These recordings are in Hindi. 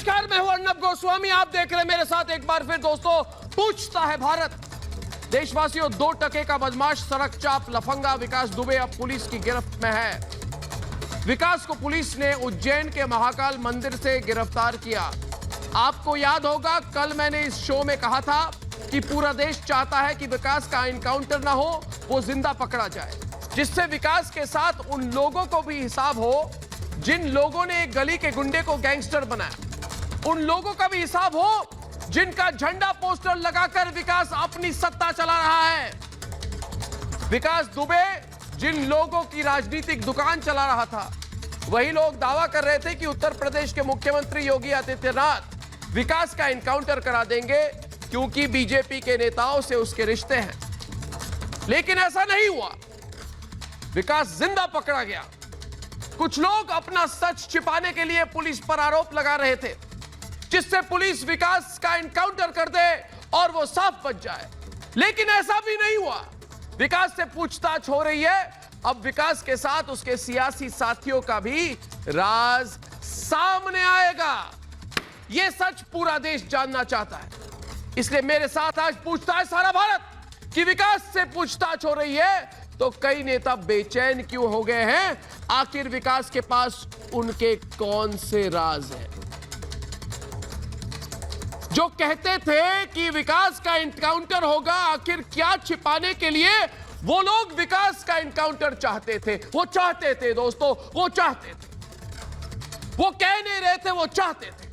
नमस्कार, मैं हूं अर्नब गोस्वामी। आप देख रहे हैं मेरे साथ एक बार फिर दोस्तों पूछता है भारत। देशवासियों, 2% का बदमाश सड़क चाप लफंगा विकास दुबे अब पुलिस की गिरफ्त में है। विकास को पुलिस ने उज्जैन के महाकाल मंदिर से गिरफ्तार किया। आपको याद होगा, कल मैंने इस शो में कहा था कि पूरा देश चाहता है कि विकास का एनकाउंटर ना हो, वो जिंदा पकड़ा जाए, जिससे विकास के साथ उन लोगों को भी हिसाब हो जिन लोगों ने एक गली के गुंडे को गैंगस्टर बनाया, उन लोगों का भी हिसाब हो जिनका झंडा पोस्टर लगाकर विकास अपनी सत्ता चला रहा है। विकास दुबे जिन लोगों की राजनीतिक दुकान चला रहा था, वही लोग दावा कर रहे थे कि उत्तर प्रदेश के मुख्यमंत्री योगी आदित्यनाथ विकास का एनकाउंटर करा देंगे क्योंकि बीजेपी के नेताओं से उसके रिश्ते हैं। लेकिन ऐसा नहीं हुआ, विकास जिंदा पकड़ा गया। कुछ लोग अपना सच छिपाने के लिए पुलिस पर आरोप लगा रहे थे, जिससे पुलिस विकास का एनकाउंटर कर दे और वो साफ बच जाए। लेकिन ऐसा भी नहीं हुआ। विकास से पूछताछ हो रही है। अब विकास के साथ उसके सियासी साथियों का भी राज सामने आएगा। यह सच पूरा देश जानना चाहता है, इसलिए मेरे साथ आज पूछता है सारा भारत कि विकास से पूछताछ हो रही है तो कई नेता बेचैन क्यों हो गए हैं। आखिर विकास के पास उनके कौन से राज हैं? जो कहते थे कि विकास का एनकाउंटर होगा, आखिर क्या छिपाने के लिए वो लोग विकास का एनकाउंटर चाहते थे? वो चाहते थे दोस्तों, वो चाहते थे। वो कह नहीं रहे थे, वो चाहते थे।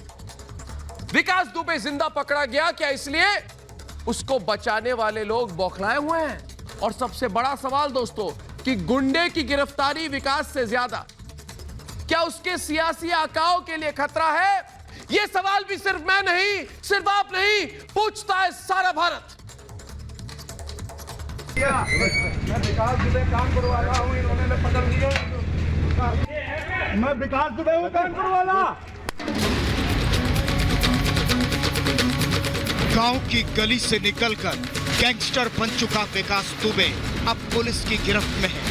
विकास दुबे जिंदा पकड़ा गया, क्या इसलिए उसको बचाने वाले लोग बौखलाए हुए हैं? और सबसे बड़ा सवाल दोस्तों कि गुंडे की गिरफ्तारी विकास से ज्यादा क्या उसके सियासी आकाओं के लिए खतरा है? यह सवाल भी सिर्फ मैं नहीं, सिर्फ आप नहीं, पूछता है सारा भारत। मैं विकास दुबे कानपुर वाला हूं, इन्होंने पकड़ लिया। मैं विकास दुबे हूं, कानपुर वाला। गांव की गली से निकलकर गैंगस्टर बन चुका विकास दुबे अब पुलिस की गिरफ्त में है।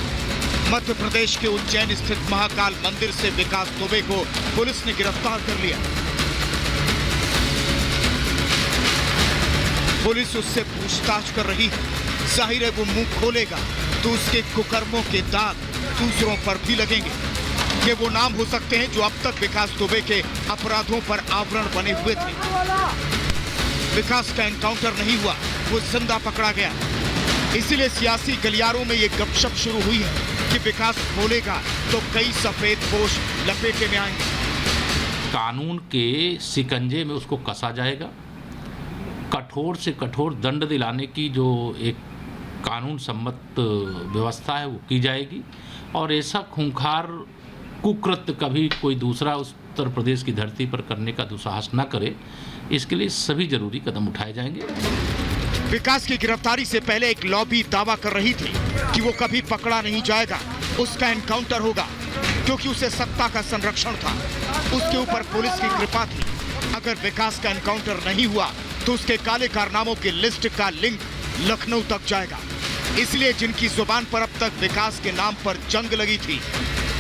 मध्य प्रदेश के उज्जैन स्थित महाकाल मंदिर से विकास दुबे को पुलिस ने गिरफ्तार कर लिया। पुलिस उससे पूछताछ कर रही है। जाहिर है वो मुंह खोलेगा तो उसके कुकर्मों के दाग दूसरों पर भी लगेंगे। ये वो नाम हो सकते हैं जो अब तक विकास दुबे के अपराधों पर आवरण बने हुए थे। विकास का एनकाउंटर नहीं हुआ, वो जिंदा पकड़ा गया। इसीलिए सियासी गलियारों में ये गपशप शुरू हुई है कि विकास बोलेगा तो कई सफेद पोश लपेटे में आएंगे। कानून के शिकंजे में उसको कसा जाएगा। कठोर से कठोर दंड दिलाने की जो एक कानून सम्मत व्यवस्था है वो की जाएगी और ऐसा खूंखार कुकृत्य कभी कोई दूसरा उत्तर प्रदेश की धरती पर करने का दुस्साहस न करे, इसके लिए सभी जरूरी कदम उठाए जाएंगे। विकास की गिरफ्तारी से पहले एक लॉबी दावा कर रही थी कि वो कभी पकड़ा नहीं जाएगा, उसका एनकाउंटर होगा, क्योंकि उसे सत्ता का संरक्षण था, उसके ऊपर पुलिस की कृपा थी। अगर विकास का एनकाउंटर नहीं हुआ तो उसके काले कारनामों की लिस्ट का लिंक लखनऊ तक जाएगा। इसलिए जिनकी जुबान पर अब तक विकास के नाम पर जंग लगी थी,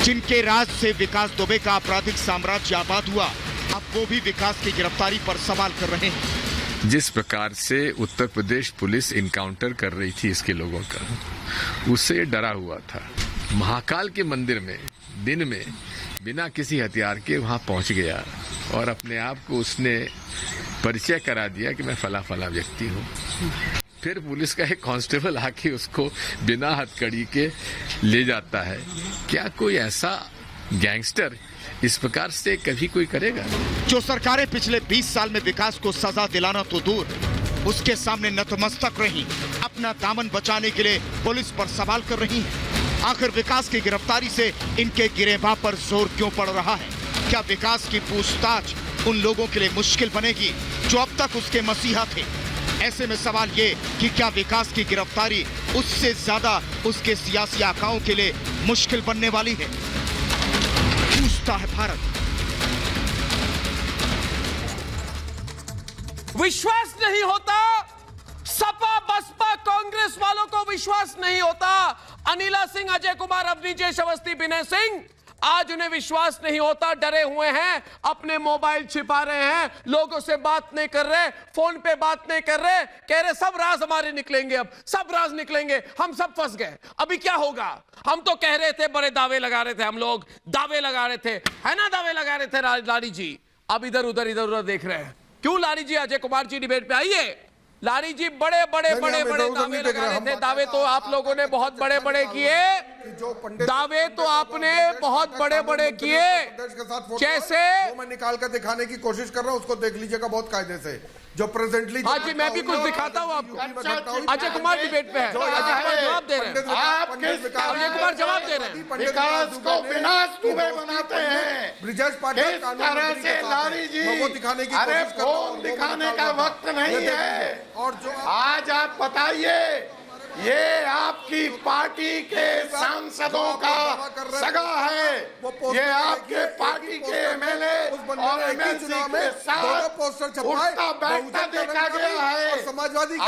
जिनके राज से विकास दुबे का आपराधिक साम्राज्य आबाद हुआ, अब वो भी विकास की गिरफ्तारी पर सवाल कर रहे हैं। जिस प्रकार से उत्तर प्रदेश पुलिस इनकाउंटर कर रही थी इसके लोगों का, उससे डरा हुआ था। महाकाल के मंदिर में दिन में बिना किसी हथियार के वहां पहुंच गया और अपने आप को उसने परिचय करा दिया कि मैं फला फला व्यक्ति हूं। फिर पुलिस का एक कांस्टेबल आके उसको बिना हथकड़ी के ले जाता है। क्या कोई ऐसा गैंगस्टर इस प्रकार से कभी कोई करेगा? जो सरकारें पिछले 20 साल में विकास को सजा दिलाना तो दूर, उसके सामने नतमस्तक रही, अपना दामन बचाने के लिए पुलिस पर सवाल कर रही हैं। आखिर विकास की गिरफ्तारी से इनके गिरेबान पर जोर क्यों पड़ रहा है? क्या विकास की पूछताछ उन लोगों के लिए मुश्किल बनेगी जो अब तक उसके मसीहा थे? ऐसे में सवाल ये कि क्या विकास की गिरफ्तारी उससे ज्यादा उसके सियासी आकाओं के लिए मुश्किल बनने वाली है? पूछता है भारत। विश्वास नहीं होता, सपा बसपा कांग्रेस वालों को विश्वास नहीं होता। अनिला सिंह, अजय कुमार, अवनीश अवस्थी, विनय सिंह आज उन्हें विश्वास नहीं होता, डरे हुए हैं, अपने मोबाइल छिपा रहे हैं, लोगों से बात नहीं कर रहे, फोन पे बात नहीं कर रहे, कह रहे सब राज हमारे निकलेंगे, अब सब राज निकलेंगे, हम सब फंस गए, अभी क्या होगा। हम तो कह रहे थे, बड़े दावे लगा रहे थे, हम लोग दावे लगा रहे थे, है ना, दावे लगा रहे थे लारी जी। अब इधर उधर देख रहे हैं। क्यों लारी जी, अजय कुमार जी डिबेट पे आइए। लारी जी बड़े बड़े दावे लगा रहे थे। दावे तो आप लोगों ने बहुत बड़े बड़े किए, दावे तो आपने बहुत बड़े बड़े किए, जैसे मैं निकाल कर दिखाने की कोशिश कर रहा हूं, उसको देख लीजिएगा बहुत कायदे से। जो प्रेजेंटली हाँ जी, मैं भी कुछ दिखाता हूँ आपको। अजय कुमार डिबेट पे है, अजय कुमार जवाब दे रहे हैं, अजय कुमार जवाब दे रहे हैं। विकास को विनाश दुबे बनाते हैं। ब्रिजेश किस तरह से लारी जी, वो दिखाने की अरे कोशिश कर रहा हूं, फोन दिखाने का वक्त नहीं है। और जो आज आप बताइए, ये आपकी पार्टी के सांसदों का सगा है, ये आपके पार्टी के एमएलए और एमएलसी के साथ उठता बैठता देखा गया है। और समाजवादी का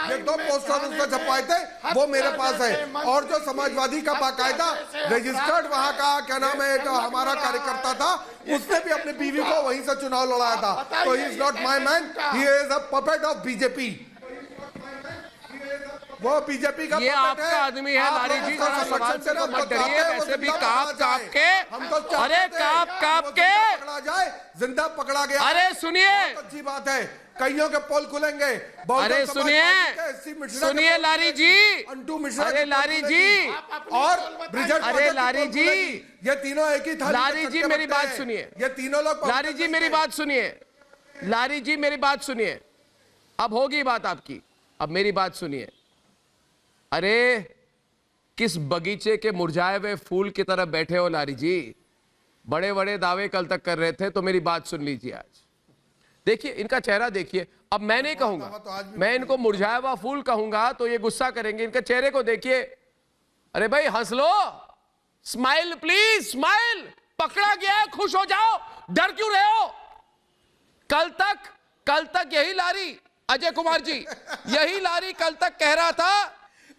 ये 2 पोस्टर उसने छपाए थे, वो मेरे पास है। और जो समाजवादी का बाकायदा रजिस्टर्ड वहां का क्या नाम है, एक हमारा कार्यकर्ता था, उसने भी अपनी बीवी को वहीं से चुनाव लड़ाया था। तो he is not my man, he is a puppet of BJP. वो बीजेपी का ये आपका आदमी है लारी जी, जरा सवाल से तो मत डरिए। वैसे भी काप के, अरे काप के पकड़ा जाए, जिंदा पकड़ा गया। अरे सुनिए, अच्छी बात है, कईयों के पोल खुलेंगे। अरे सुनिए लारी जी, अंटू मिश्रा, अरे लारी जी और ब्रिजेश, अरे लारी जी, ये तीनों एक ही थाली लारी जी मेरी बात सुनिए, ये तीनों लोग, लारी जी मेरी बात सुनिए, लारी जी मेरी बात सुनिए। अब होगी बात आपकी, अब मेरी बात सुनिए। अरे किस बगीचे के मुरझाए हुए फूल की तरह बैठे हो लारी जी, बड़े बड़े दावे कल तक कर रहे थे, तो मेरी बात सुन लीजिए। आज देखिए इनका चेहरा देखिए। अब मैं नहीं कहूंगा, मैं इनको मुरझाया हुआ फूल कहूंगा तो ये गुस्सा करेंगे। इनके चेहरे को देखिए, अरे भाई हंस लो, स्माइल प्लीज, स्माइल। पकड़ा गया, खुश हो जाओ, डर क्यों रहे हो। कल तक यही लारी, अजय कुमार जी, यही लारी कल तक कह रहा था,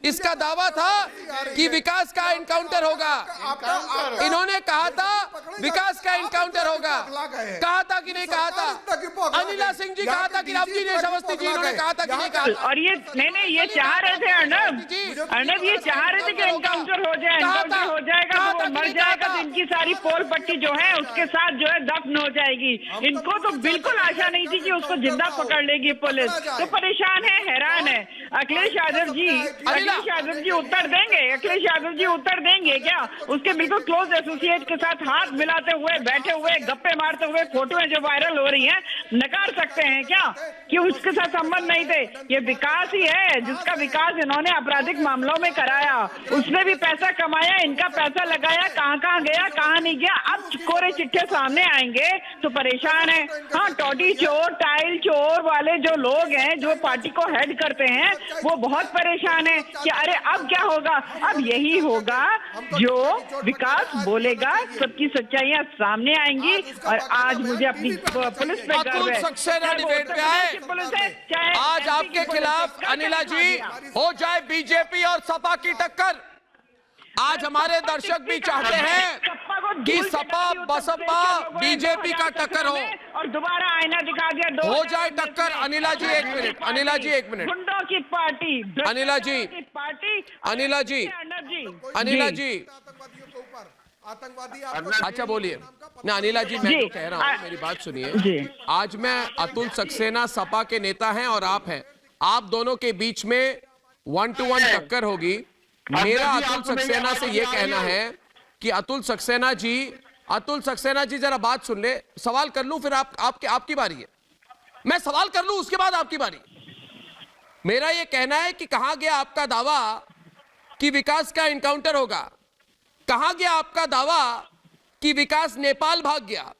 इसका दावा था कि विकास का एनकाउंटर होगा। इन्होंने कहा था विकास का एनकाउंटर होगा, कहा था कि नहीं कहा था। अनिला सिंह जी कहा था कि रामजी ने अवस्थी जी, इन्होंने कहा था कि नहीं कहा। और ये नहीं, ये चाह रहे थे अर्नब, ये चाह रहे थे कि एनकाउंटर हो जाए, एनकाउंटर हो जाएगा तो वो मर जाएगा, तो इनकी सारी पोल पट्टी जो है उसके साथ जो है दफन हो जाएगी। इनको तो बिल्कुल आशा नहीं थी कि उसको जिंदा पकड़ लेगी पुलिस, तो परेशान है, हैरान है। अखिलेश यादव जी उत्तर देंगे, अखिलेश यादव जी उत्तर देंगे क्या। उसके बिल्कुल क्लोज एसोसिएट के साथ हाथ मिलाते हुए, बैठे हुए, गप्पे मारते हुए फोटोएं जो वायरल हो रही हैं, नकार सकते हैं क्या कि उसके साथ संबंध नहीं थे। ये विकास ही है जिसका विकास इन्होंने आपराधिक मामलों में कराया, उसने भी पैसा कमाया, इनका पैसा लगाया, कहाँ गया, कहाँ नहीं गया। अब कोरे चिट्ठे सामने आएंगे तो परेशान है। हाँ, टॉडी चोर, टाइल चोर वाले जो लोग हैं, जो पार्टी को हेड करते हैं, वो बहुत परेशान है कि अरे अब क्या होगा। अब यही होगा जो विकास बोलेगा, सबकी सच्चाइयां सामने आएंगी। और आज मुझे अपनी पुलिस पे गर्व है, सक्सेना डिबेट पे आए। आज आपके खिलाफ अनिला जी हो जाए बीजेपी और सपा की टक्कर। आज हमारे दर्शक भी चाहते हैं कि सपा बसपा बीजेपी का टक्कर हो, और दोबारा आईना दिखा दिया, हो जाए टक्कर। अनिला जी एक मिनट, अनिला जी एक मिनट, गुंडों की पार्टी, अनिला जी, पार्टी, अनिला जी, अनिला जी, आतंकवादी अच्छा बोलिए ना अनिला जी। मैं तो कह रहा हूँ, मेरी बात सुनिए। आज मैं अतुल सक्सेना सपा के नेता हैं और आप हैं, आप दोनों के बीच में 1-to-1 टक्कर होगी। मेरा अतुल सक्सेना से यह कहना है कि अतुल सक्सेना जी जरा बात सुन ले। सवाल कर लूं फिर आपकी बारी है, मैं सवाल कर लूं उसके बाद आपकी बारी। मेरा यह कहना है कि कहां गया आपका दावा कि विकास का एनकाउंटर होगा, कहां गया आपका दावा कि विकास नेपाल भाग गया,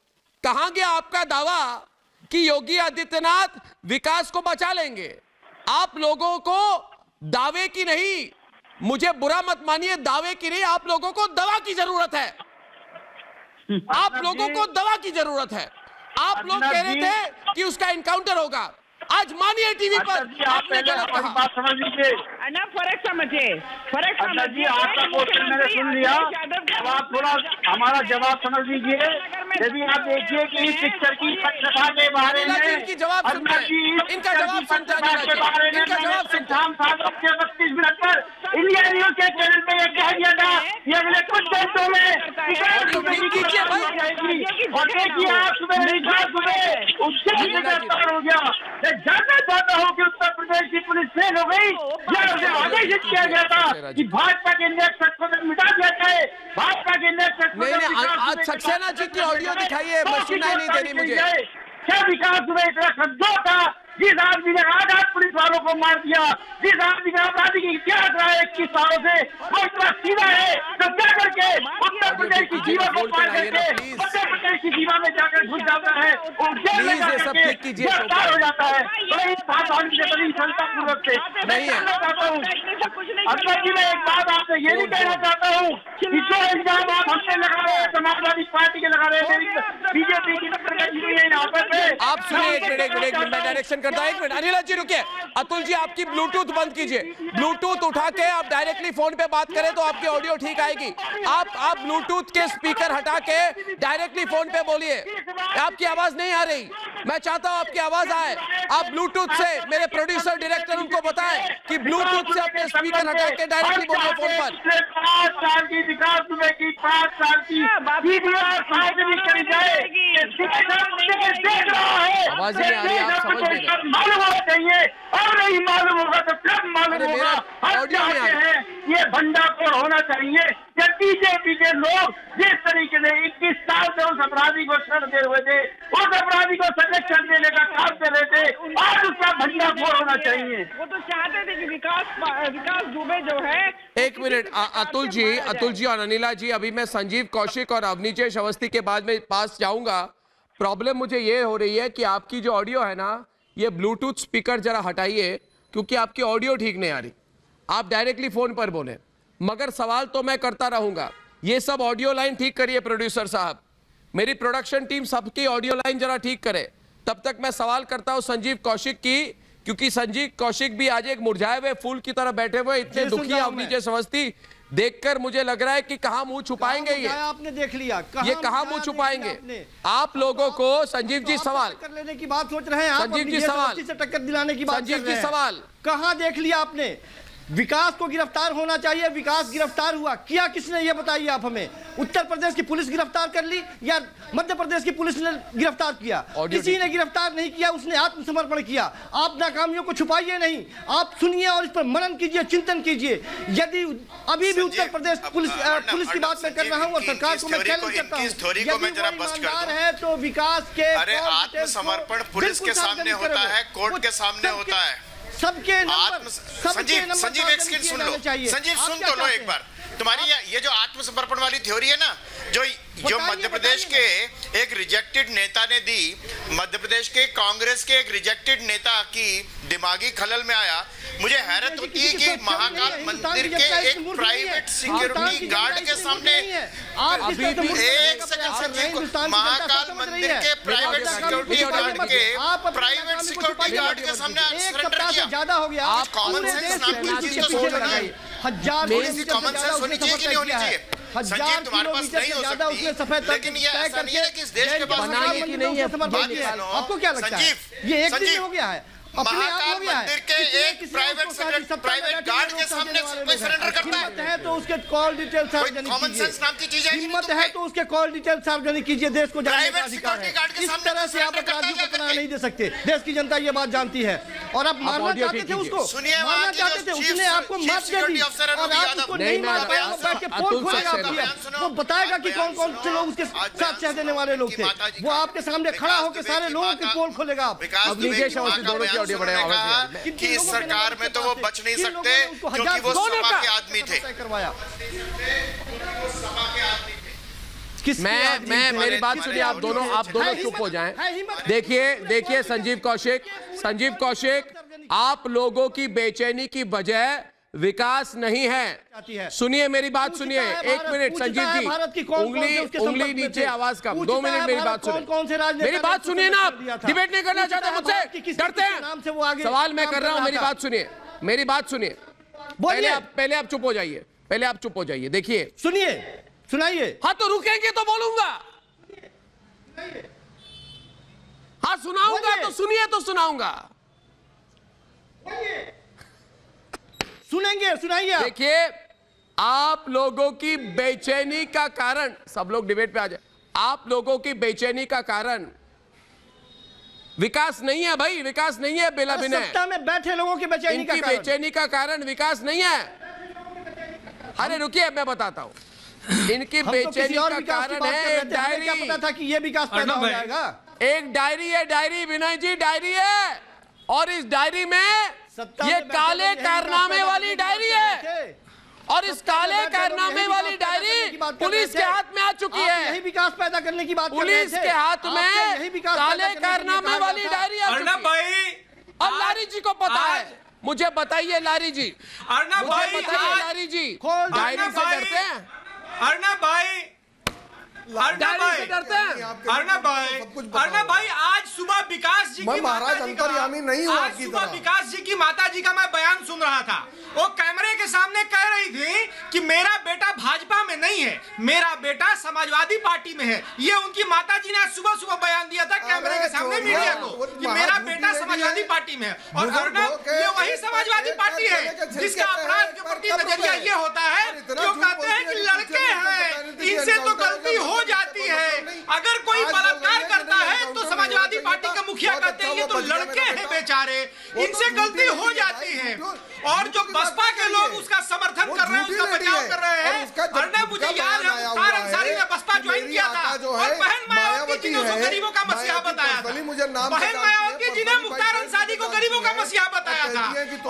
कहां गया आपका दावा कि योगी आदित्यनाथ विकास को बचा लेंगे। आप लोगों को दावे की नहीं, मुझे बुरा मत मानिए, दावे की नहीं, आप लोगों को दवा की जरूरत है। आप लोगों को दवा की जरूरत है। आप लोग कह रहे थे कि उसका एनकाउंटर होगा, आज मानिए टीवी पर आप पहले हमारी बात समझ लीजिए। ना फर्क समझिए, फर्क अच्छा जी, समझिए। आपका क्वेश्चन मैंने सुन लिया, अब आप थोड़ा हमारा जवाब समझ लीजिए। यदि आप देखिए कि इस पिक्चर की पत्रकार के बारे में, इनकी जवाब सुनते हैं, इनका जवाब सुनते हैं, के बारे में इनका जवाब सुनते हैं। शाम 7:32 पर इंडिया न्यूज के चैनल पे यह कह दिया था कि अगले कुछ घंटों में कीजिए भाई। और देखिए आप सुबह उससे गिरफ्तार हो गया। मैं जानना चाहता हूँ कि उत्तर प्रदेश की पुलिस फेल हो गई या उसे आदेशित किया गया था कि भाजपा के नेतृत्व को मिटा दिया जाए। भाजपा के नेतृत्व नहीं, आज सक्सेना जी की ऑडियो दिखाइए, मशीन नहीं दे रही मुझे। क्या विकास हुआ इतना कमजोर था? जिस आदमी ने 8 पुलिस वालों को मार दिया, जिस आदमी का अपराधी की इतिहास रहा है 21 सालों से, वो इतना सीधा है तो क्या करके उत्तर प्रदेश की सीमा को पार करके उत्तर प्रदेश की सीमा में जाकर घुस जाता है और जेल में जाकर गिरफ्तार हो जाता है। तो इस सावधानी से बड़ी क्षमतापूर्वक से मैं कहना चाहता हूँ अकबर जी, मैं एक बात आपसे ये भी कहना चाहता हूँ कि जो इल्जाम आप हमसे लगा रहे हैं, समाजवादी पार्टी के लगा रहे हैं, बीजेपी की यहाँ पर आप सुनिए, एक मिनट मैं डायरेक्शन करता हूं। एक मिनट अनिल जी रुकिए। अतुल जी आपकी ब्लूटूथ बंद कीजिए, ब्लूटूथ उठा के आप डायरेक्टली फोन पे बात करें तो आपकी ऑडियो ठीक आएगी। आप ब्लूटूथ के स्पीकर हटा के डायरेक्टली फोन पे बोलिए, आपकी आवाज नहीं आ रही। मैं चाहता हूं आपकी आवाज आए। आप ब्लूटूथ से, मेरे प्रोड्यूसर डायरेक्टर उनको बताएं कि ब्लूटूथ से अपने स्पीकर हटा के डायरेक्टली बोलिए फोन पर। 5 साल की विकास दुबे की 5 साल की करी जाए, आवाज नहीं आ रही, आप समझ नहीं रहे। मालूम होना चाहिए और नहीं मालूम होगा तो कब मालूम होगा। हम चाहते हैं ये भंडाफोड़ होना चाहिए। जब बीजेपी के लोग जिस तरीके से 21 साल से उस अपराधी को शरण दे हुए थे, उस अपराधी को संरक्षण देने का काम कर रहे थे, आज उसका भंडाफोड़ होना चाहिए। वो तो चाहते थे कि विकास दुबे जो है। एक मिनट अतुल जी और अनिला जी, अभी मैं संजीव कौशिक और अवनीशेष अवस्थी के बाद में पास जाऊंगा। प्रॉब्लम मुझे ये हो रही है कि आपकी जो ऑडियो है ना, ये ब्लूटूथ स्पीकर जरा हटाइए क्योंकि आपकी ऑडियो ठीक नहीं आ रही। आप डायरेक्टली फोन पर बोले, मगर सवाल तो मैं करता रहूंगा। ये सब ऑडियो लाइन ठीक करिए प्रोड्यूसर साहब, मेरी प्रोडक्शन टीम सबकी ऑडियो लाइन जरा ठीक करे। तब तक मैं सवाल करता हूं संजीव कौशिक की, क्योंकि संजीव कौशिक भी आज एक मुरझाए हुए फूल की तरह बैठे हुए, इतने दुखी अवनीशेष अवस्थी देखकर मुझे लग रहा है कि कहां मुंह छुपाएंगे ये। आपने देख लिया ये कहां मुंह छुपाएंगे आप लोगों को। संजीव जी सवाल कर लेने की बात सोच रहे हैं आप, संजीव जी सवाल से टक्कर दिलाने की बात संजीव जी सवाल कहां देख लिया आपने? विकास को गिरफ्तार होना चाहिए, विकास गिरफ्तार हुआ, किया किसने ये बताइए आप हमें। उत्तर प्रदेश की पुलिस गिरफ्तार कर ली या मध्य प्रदेश की पुलिस ने गिरफ्तार किया? किसी ने गिरफ्तार नहीं किया, उसने आत्मसमर्पण किया। आप नाकामियों को छुपाइए नहीं, आप सुनिए और इस पर मनन कीजिए, चिंतन कीजिए। यदि अभी भी उत्तर प्रदेश पुलिस की बात मैं कर रहा हूँ और सरकार को मैं चैलेंज करता हूँ, ईमानदार है तो विकास के आत्मसमर्पण पुलिस के सामने होता है, कोर्ट के सामने होता है। सबके संजीव एक सेकंड सुन लो, संजीव सुन तो लो एक बार। तुम्हारी ये जो आत्मसमर्पण वाली थ्योरी है ना, जो मध्य प्रदेश के एक रिजेक्टेड नेता ने दी, मध्य प्रदेश के कांग्रेस के एक रिजेक्टेड नेता की दिमागी खलल में आया। मुझे हैरत होती है कि महाकाल मंदिर के एक प्राइवेट सिक्योरिटी गार्ड के सामने, एक सेकंड संजीव, महाकाल मंदिर के प्राइवेट सिक्योरिटी गार्ड के सामने सरेंडर किया। ज्यादा हो गया। आप कॉमन सेंस नाम की चीज तो सोचो ना, कॉमन सेंस होनी चाहिए कि नहीं होनी चाहिए? संजीव तुम्हारे पास नहीं हो सकती, लेकिन ये ऐसा नहीं है कि इस देश के पास बनाने की नहीं है। आपको क्या लगता है ये एक दिन हो गया है? महाकाल मंदिर के एक प्राइवेट गार्ड के सामने कोई सरेंडर करता है तो उसके कॉल डिटेल सार्वजनिक कॉमन सेंस नाम की चीज है। हिम्मत है तो उसके कॉल डिटेल सार्वजनिक कीजिए, देश को जानने का अधिकार है। इस तरह से आप अपराधियों को पनाह नहीं दे सकते, देश की जनता ये बात जानती है। और आप मारना चाहते थे उसको, मारना चाहते थे, उसने आपको माफ कर दी और आप उसको नहीं मार पाए। वो बैठ के पोल खोलेगा आपकी, वो बताएगा कि कौन कौन से लोग उसके साथ शह देने वाले लोग थे। वो आपके सामने खड़ा होकर सारे लोगों के पोल खोलेगा। कि इस सरकार में तो वो बच नहीं सकते क्योंकि वो सपा के आदमी थे। मैं मेरी बात सुनिए, आप दोनों चुप हो जाएं। देखिए संजीव कौशिक, आप लोगों की बेचैनी की वजह विकास नहीं है। सुनिए मेरी बात सुनिए, एक मिनट संजीव जी, उंगली नीचे, आवाज कम, 2 मिनट मेरी बात सुनिए, मेरी बात सुनिए ना, आप डिबेट नहीं करना चाहते मुझसे, डरते हैं। सवाल मैं कर रहा हूं, मेरी बात सुनिए, मेरी बात सुनिए। पहले आप चुप हो जाइए, पहले आप चुप हो जाइए। देखिए, सुनिए, सुनाइए। हाँ तो रुकेंगे तो बोलूंगा, हाँ सुनाऊंगा तो सुनिए तो सुनाऊंगा, सुनेंगे, सुनाइए। देखिए, आप लोगों की बेचैनी का कारण, सब लोग डिबेट पे आ जाए, आप लोगों की बेचैनी का कारण विकास नहीं है भाई, विकास नहीं है बेला बिना, सत्ता में बैठे लोगों की बेचैनी का कारण, बेचैनी का कारण विकास नहीं है। अरे रुकिए, मैं बताता हूं, इनकी बेचैनी का कारण है एक डायरी। क्या पता था कि ये विकास पैदा हो जाएगा? एक डायरी है, डायरी, विनय जी, डायरी है, और इस डायरी में ये काले कारनामे वाली डायरी है, और इस काले कारनामे वाली डायरी पुलिस के हाथ में आ चुकी है। यही विकास पैदा करने की बात पुलिस के हाथ में काले कारनामे वाली डायरी आ चुकी है, और लारी जी को पता है। मुझे बताइए लारी जी, मुझे बताइए लारी जी, डायरी से डरते हैं? अर्नब भाई, डायरी से डरते हैं? अर्नब भाई, आज सुबह विकास जी की महाराज अंतर्यामी नहीं हूं आज आपकी सुबह तरह। विकास जी की माता जी का मैं बयान सुन रहा था। वो कैमरे के सामने कह रही थी कि मेरा बेटा भाजपा में नहीं है, मेरा बेटा समाजवादी पार्टी में है। ये उनकी माता जी ने आज सुबह सुबह बयान दिया था कैमरे के सामने मीडिया को कि मेरा बेटा समाजवादी पार्टी में है। और अर्नब, ये वही समाजवादी पार्टी है जिसका अपराध के प्रति नजरिया ये होता है, जो कहते हैं कि लड़के हैं, इनसे तो गलती हो जाती है। अगर कोई बलात्कार करता है तो समाजवादी पार्टी का मुखिया कहते हैं ये तो लड़के हैं बेचारे, इनसे गलती हो जाती है। और जो बसपा के लोग उसका समर्थन कर रहे हैं, उसका बचाव कर रहे हैं। अर्नब, मुझे याद है मुख्तार अंसारी ने बसपा ज्वाइन किया था, और बहन मायावती जी ने उसको गरीबों का मसीहा बताया था। बहन मायावती जी ने मुख्तार अंसारी को गरीबों का मसीहा बताया था,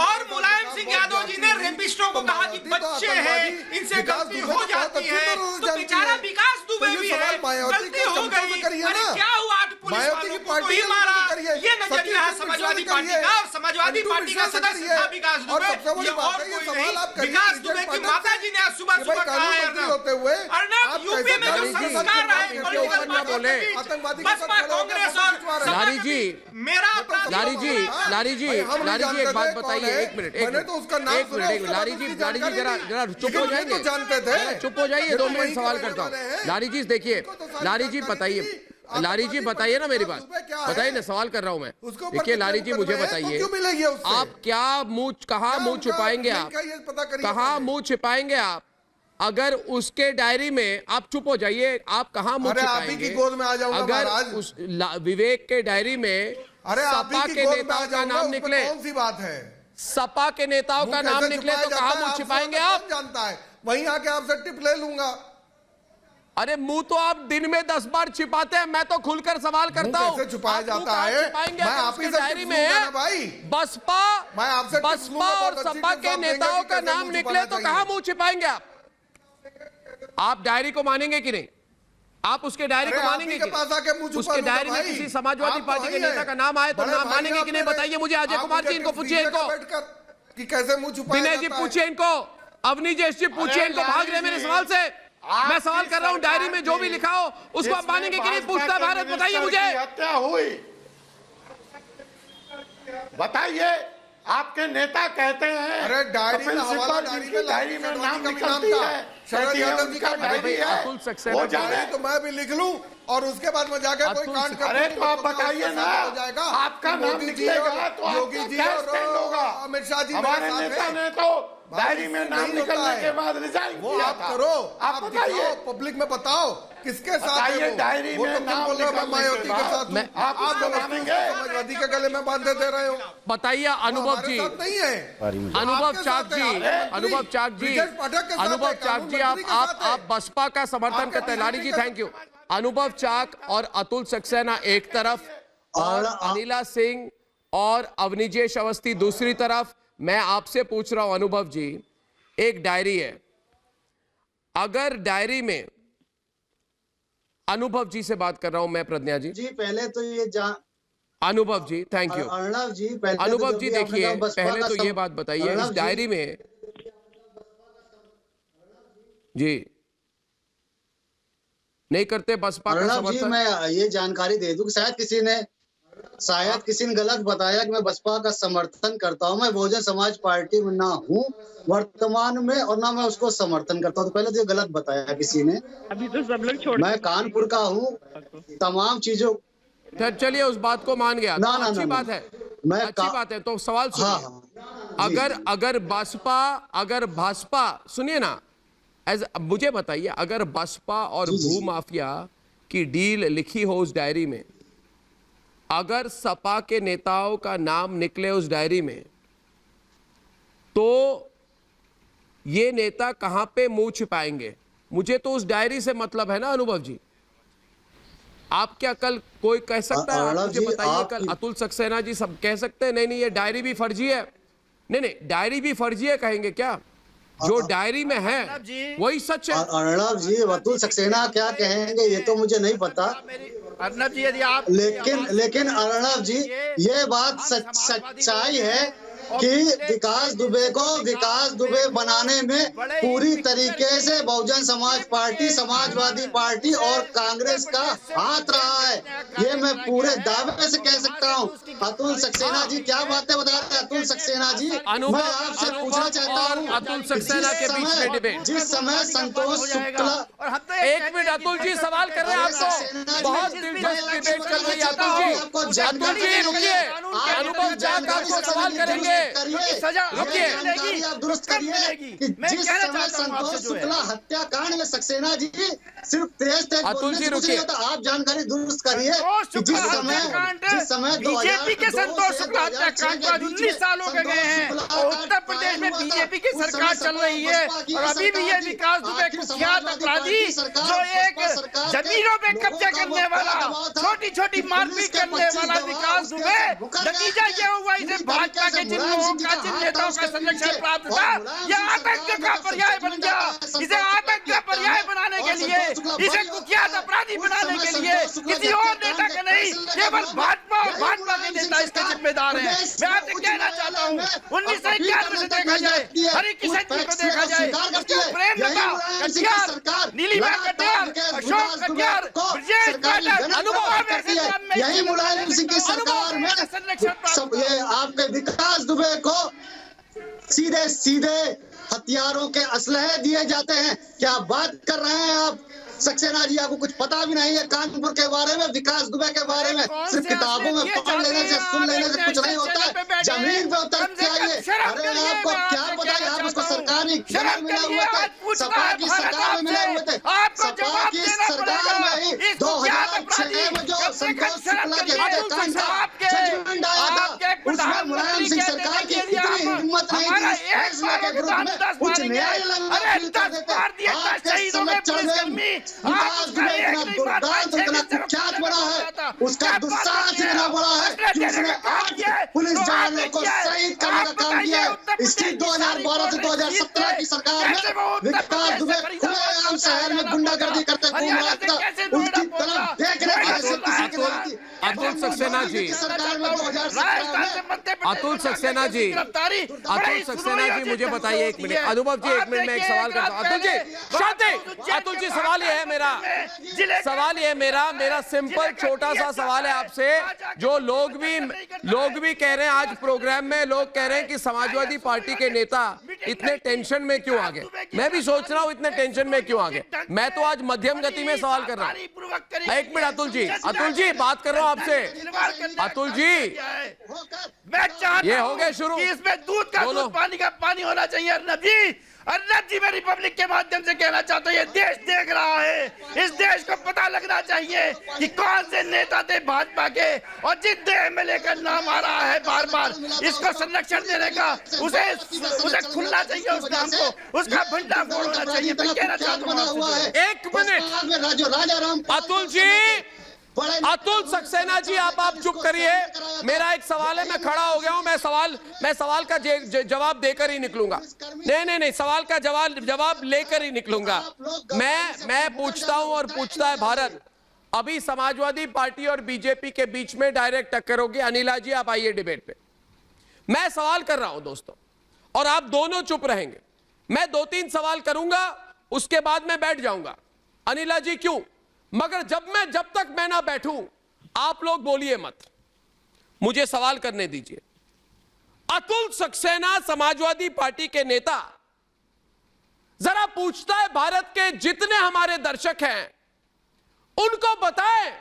और मुलायम सिंह यादव जी ने रेपिस्टों को कहा कि बच्चे हैं, इनसे गलती हो जाती है। तो बेचारा विकास दुबे भी है, गलती हो गई, अरे क्या हुआ, 8 पुलिस वालों को ही मारा। ये नजरिया है समाजवादी पार्टी का, और समाजवादी पार्टी का सदस्य था विकास दुबे, ये और कोई नहीं। विकास दुबे की माता जी ने आज सुबह सुबह कहा है अर्नब, यूपी में जो संस्कार रहे पॉलिटिकल पार्टियों के बीच, बसपा, कांग्रेस और लारी जी, मेरा लारी जी, लारी जी, लारी जी एक बात बताइए, एक मिनट, लारी जी, जरा चुप हो जाएंगे, चुप हो जाइए, 2 मिनट सवाल करता हूँ। लारी जी देखिए, लारी जी बताइए, लारी जी बताइए ना मेरी बात, बताइए ना, सवाल कर रहा हूं मैं। देखिए लारी जी, मुझे बताइए, आप क्या कहाँ मुंह छुपाएंगे, आप कहाँ मुंह छिपाएंगे आप? अगर उसके डायरी में, आप चुप हो जाइए, आप कहाँ मुंह छिपाएंगे? अगर उस विवेक के डायरी में सपा के नेताओं का नाम निकले, कौन सी बात है? सपा के नेताओं का नाम निकले तो कहाँ मुंह छिपाएंगे आप? जानता है, वहीं आके आपसे टिप ले लूंगा। अरे मुंह तो आप दिन में 10 बार छिपाते हैं, मैं तो खुलकर सवाल करता हूं। कैसे छुपाया जाता है? मैं आपकी डायरी में बसपा और सपा के नेताओं का नाम निकले तो कहां मुंह छिपाएंगे आप? आप डायरी को मानेंगे कि नहीं? आप उसके डायरी को मानेंगे कि उसके डायरी में किसी समाजवादी पार्टी के नेता का नाम आए तो नाम मानेंगे कि नहीं? बताइए मुझे। अजय कुमार जी, इनको पूछिए, इनको कैसे मुंह छुपाया विनय जी पूछिए, इनको अवनी जी पूछिए, इनको भाग रहे मेरे सवाल से। मैं सवाल कर रहा हूं, डायरी में जो भी लिखा हो उसको आप मानेंगे कि नहीं? पूछता भारत, बताइए मुझे। हत्या हुई, बताइए। आपके नेता कहते हैं, अरे डायरी में नाम निकलती है, कहती है उनका डायरी है, वो जाने तो मैं भी लिख लूं और उसके बाद में जाकर कोई कांड कर। अरे तो आप बताइए ना, आपका नाम निकलेगा तो योगी जी होगा। अमित शाह जी हमारे नेता ने तो डायरी में नाम निकलने के बाद रिजाइन किया आप करो, आप बताइए, पब्लिक में बताओ किसके साथ है वो? डायरी वो में तो तुम बोल रहे हो मायावती के साथ, आप समाजवादी के गले में बांधे दे रहे हो। बताइए अनुभव जी, नहीं है अनुभव चाक जी, अनुभव चाक जी, अनुभव चाक जी, आप बसपा का समर्थन करते हैं। लारी जी थैंक यू। अनुभव चाक और अतुल सक्सेना एक तरफ, और अनिला सिंह और अवनीजेश अवस्थी दूसरी तरफ। मैं आपसे पूछ रहा हूं अनुभव जी, एक डायरी है, अगर डायरी में, अनुभव जी से बात कर रहा हूं मैं, प्रज्ञा जी पहले तो ये अनुभव जी थैंक यू। अर्नब जी, अनुभव जी देखिए, पहले तो ये बात बताइए, इस डायरी में जी नहीं करते बसपा का अर्णव जी, समर्थन? मैं ये जानकारी दे दूं कि शायद किसी ने गलत बताया कि मैं बसपा का समर्थन करता हूं। मैं बहुजन समाज पार्टी में ना हूं वर्तमान में, और ना मैं उसको समर्थन करता हूं। तो पहले तो ये गलत बताया किसी ने। अभी तो सब लोग छोड़, मैं कानपुर का हूं, तमाम चीजों। चलिए उस बात को मान गया, ना, तो ना, अच्छी ना, बात है, मैं अच्छी बात है। तो सवाल सुनिए, हाँ, अगर भाजपा सुनिए ना, मुझे बताइए, अगर बसपा और भू माफिया की डील लिखी हो उस डायरी में, अगर सपा के नेताओं का नाम निकले उस डायरी में, तो ये नेता कहां पे मुंह छिपाएंगे? मुझे तो उस डायरी से मतलब है ना अनुभव जी। आप क्या कल कोई कह सकता है? आप मुझे बताइए, कल अतुल सक्सेना जी सब कह सकते हैं नहीं ये डायरी भी फर्जी है? नहीं डायरी भी फर्जी है कहेंगे क्या? जो डायरी में है वही सच है। अर्णव जी, अतुल सक्सेना क्या कहेंगे ये तो मुझे नहीं पता। अर्णव जी, यदि आप लेकिन अर्णव जी, ये बात सच्चाई है कि विकास दुबे बनाने में पूरी तरीके से बहुजन समाज पार्टी, समाजवादी पार्टी और कांग्रेस का हाथ रहा है। ये मैं पूरे दावे से कह सकता हूँ। अतुल सक्सेना जी क्या बातें बता रहे हैं? अतुल सक्सेना जी, मैं आपसे पूछना चाहता हूँ, अतुल सक्सेना के बीच में डिबेट, जिस समय संतोष शुक्ला, एक मिनट अतुल जी सवाल कर रहे हैं आपको, बहुत दिलचस्प डिबेट चल रही है। अतुल जी रुकिए, अनुभव झा आपको सवाल करेंगे, रुकिए। दुरुस्त करिए। जिस समय संतोष शुक्ला हत्याकांड में सक्सेना जी सिर्फ तेज अतुल जी रुकिए, आप जानकारी दुरुस्त करिए। जिस समय बीजेपी के संतोष शुक्ला हत्याकांड को 19 साल हो गए हैं और उत्तर प्रदेश में बीजेपी की सरकार चल रही है, और अभी भी ये विकास दुबे कुख्यात अपराधी जो एक जमीनों पे कब्जा करने वाला, छोटी छोटी मारपीट करने वाला विकास दुबे, नतीजा ये हुआ इसे भाजपा के जिन लोगों का, जिन नेताओं का संरक्षण प्राप्त था, यह आतंक का पर्याय बन गया। इसे आतंक का पर्याय बनाने के लिए, इसे कुख्यात अपराधी बनाने के लिए किसी और नेता का नहीं, केवल भाजपा और भाजपा के नेता इसके जिम्मेदार हैं। मैं आपसे कहना चाहता हूँ, 1991 से देखा जाए, हरि किशन जी को देखा जाए, प्रेमलता कटियार, नीलिमा कटियार, अशोक कटियार, ब्रजेश पाठक, यही मुलायम सिंह की सरकार में ये आपके विकास दुबे को सीधे हथियारों के असलहे दिए जाते हैं। क्या बात कर रहे हैं आप? सक्सेना जी, आपको कुछ पता भी नहीं है कानपुर के बारे में, विकास दुबे के बारे में। सिर्फ किताबों में पढ़ लेने से, सुन लेने से कुछ नहीं होता है, जमीन पे उतर चाहिए। अरे आपको क्या पता है? आप उसको सरकारी मिले हुए थे, सपा की सरकार में मिले हुए थे। सपा की सरकार में ही 2006 में जो संतोष शुक्ला के हत्याकांड का जजमेंट आया था, उसमें मुलायम सिंह सरकार की इतनी हिम्मत नहीं थी फैसला के विरुद्ध में उच्च न्यायालय में अपील कर देते। आपके संरक्षण विकास दुबे इतना दुर्दांत, इतना कुख्यात बना है, उसका दुस्साहस इतना बड़ा है कि उसने 8 पुलिस जवानों को शहीद करने का काम किया है। इसकी 2012 से 2017 की सरकार में विकास दुबे खुलेआम शहर में गुंडागर्दी करते घूम रहा था। उसकी तरफ देखने वाले से किसी के नाम की अतुल सक्सेना जी, सरकार में 2017 में अतुल सक्सेना जी, मुझे बताइए एक मिनट, अनुभव जी एक मिनट में एक सवाल करता हूँ। अतुल जी शांति, अतुल जी सवाल ये है मेरा सिंपल छोटा सा सवाल है आपसे। जो लोग भी कह रहे हैं आज प्रोग्राम में, लोग कह रहे हैं कि समाजवादी पार्टी के नेता इतने टेंशन में क्यों आ गए? मैं भी सोच रहा हूँ इतने टेंशन में क्यों आ गए। मैं तो आज मध्यम गति में सवाल कर रहा हूँ। एक मिनट अतुल जी बात कर रहा हूँ आपसे। अतुल जी मैं चाहता ये हो गया शुरू, इसमें दूध का दूध, पानी का पानी होना चाहिए। अर्नब जी मैं रिपब्लिक के माध्यम से कहना चाहता हूँ, ये देश देख रहा है, इस देश को पता लगना चाहिए कि कौन से नेता थे भाजपा के, और जिस एमएलए का नाम आ रहा है बार बार, इसको संरक्षण देने का उसे खुलना चाहिए, उस नाम को, उसका भंडाफोड़ होना चाहिए। मैं कहना चाहता हूँ एक मिनट अतुल जी, अतुल सक्सेना जी आप चुप करिए। मेरा एक सवाल है, मैं खड़ा हो गया हूं, मैं सवाल का जवाब देकर ही निकलूंगा। नहीं सवाल का जवाब लेकर ही निकलूंगा। मैं पूछता हूं और पूछता है भारत। अभी समाजवादी पार्टी और बीजेपी के बीच में डायरेक्ट टक्कर होगी। अनिला जी आप आइए डिबेट पे। मैं सवाल कर रहा हूं दोस्तों, और आप दोनों चुप रहेंगे। मैं 2-3 सवाल करूंगा उसके बाद मैं बैठ जाऊंगा। अनिला जी क्यों? मगर जब तक मैं ना बैठूं, आप लोग बोलिए मत, मुझे सवाल करने दीजिए। अतुल सक्सेना समाजवादी पार्टी के नेता जरा पूछता है भारत के जितने हमारे दर्शक हैं उनको बताएं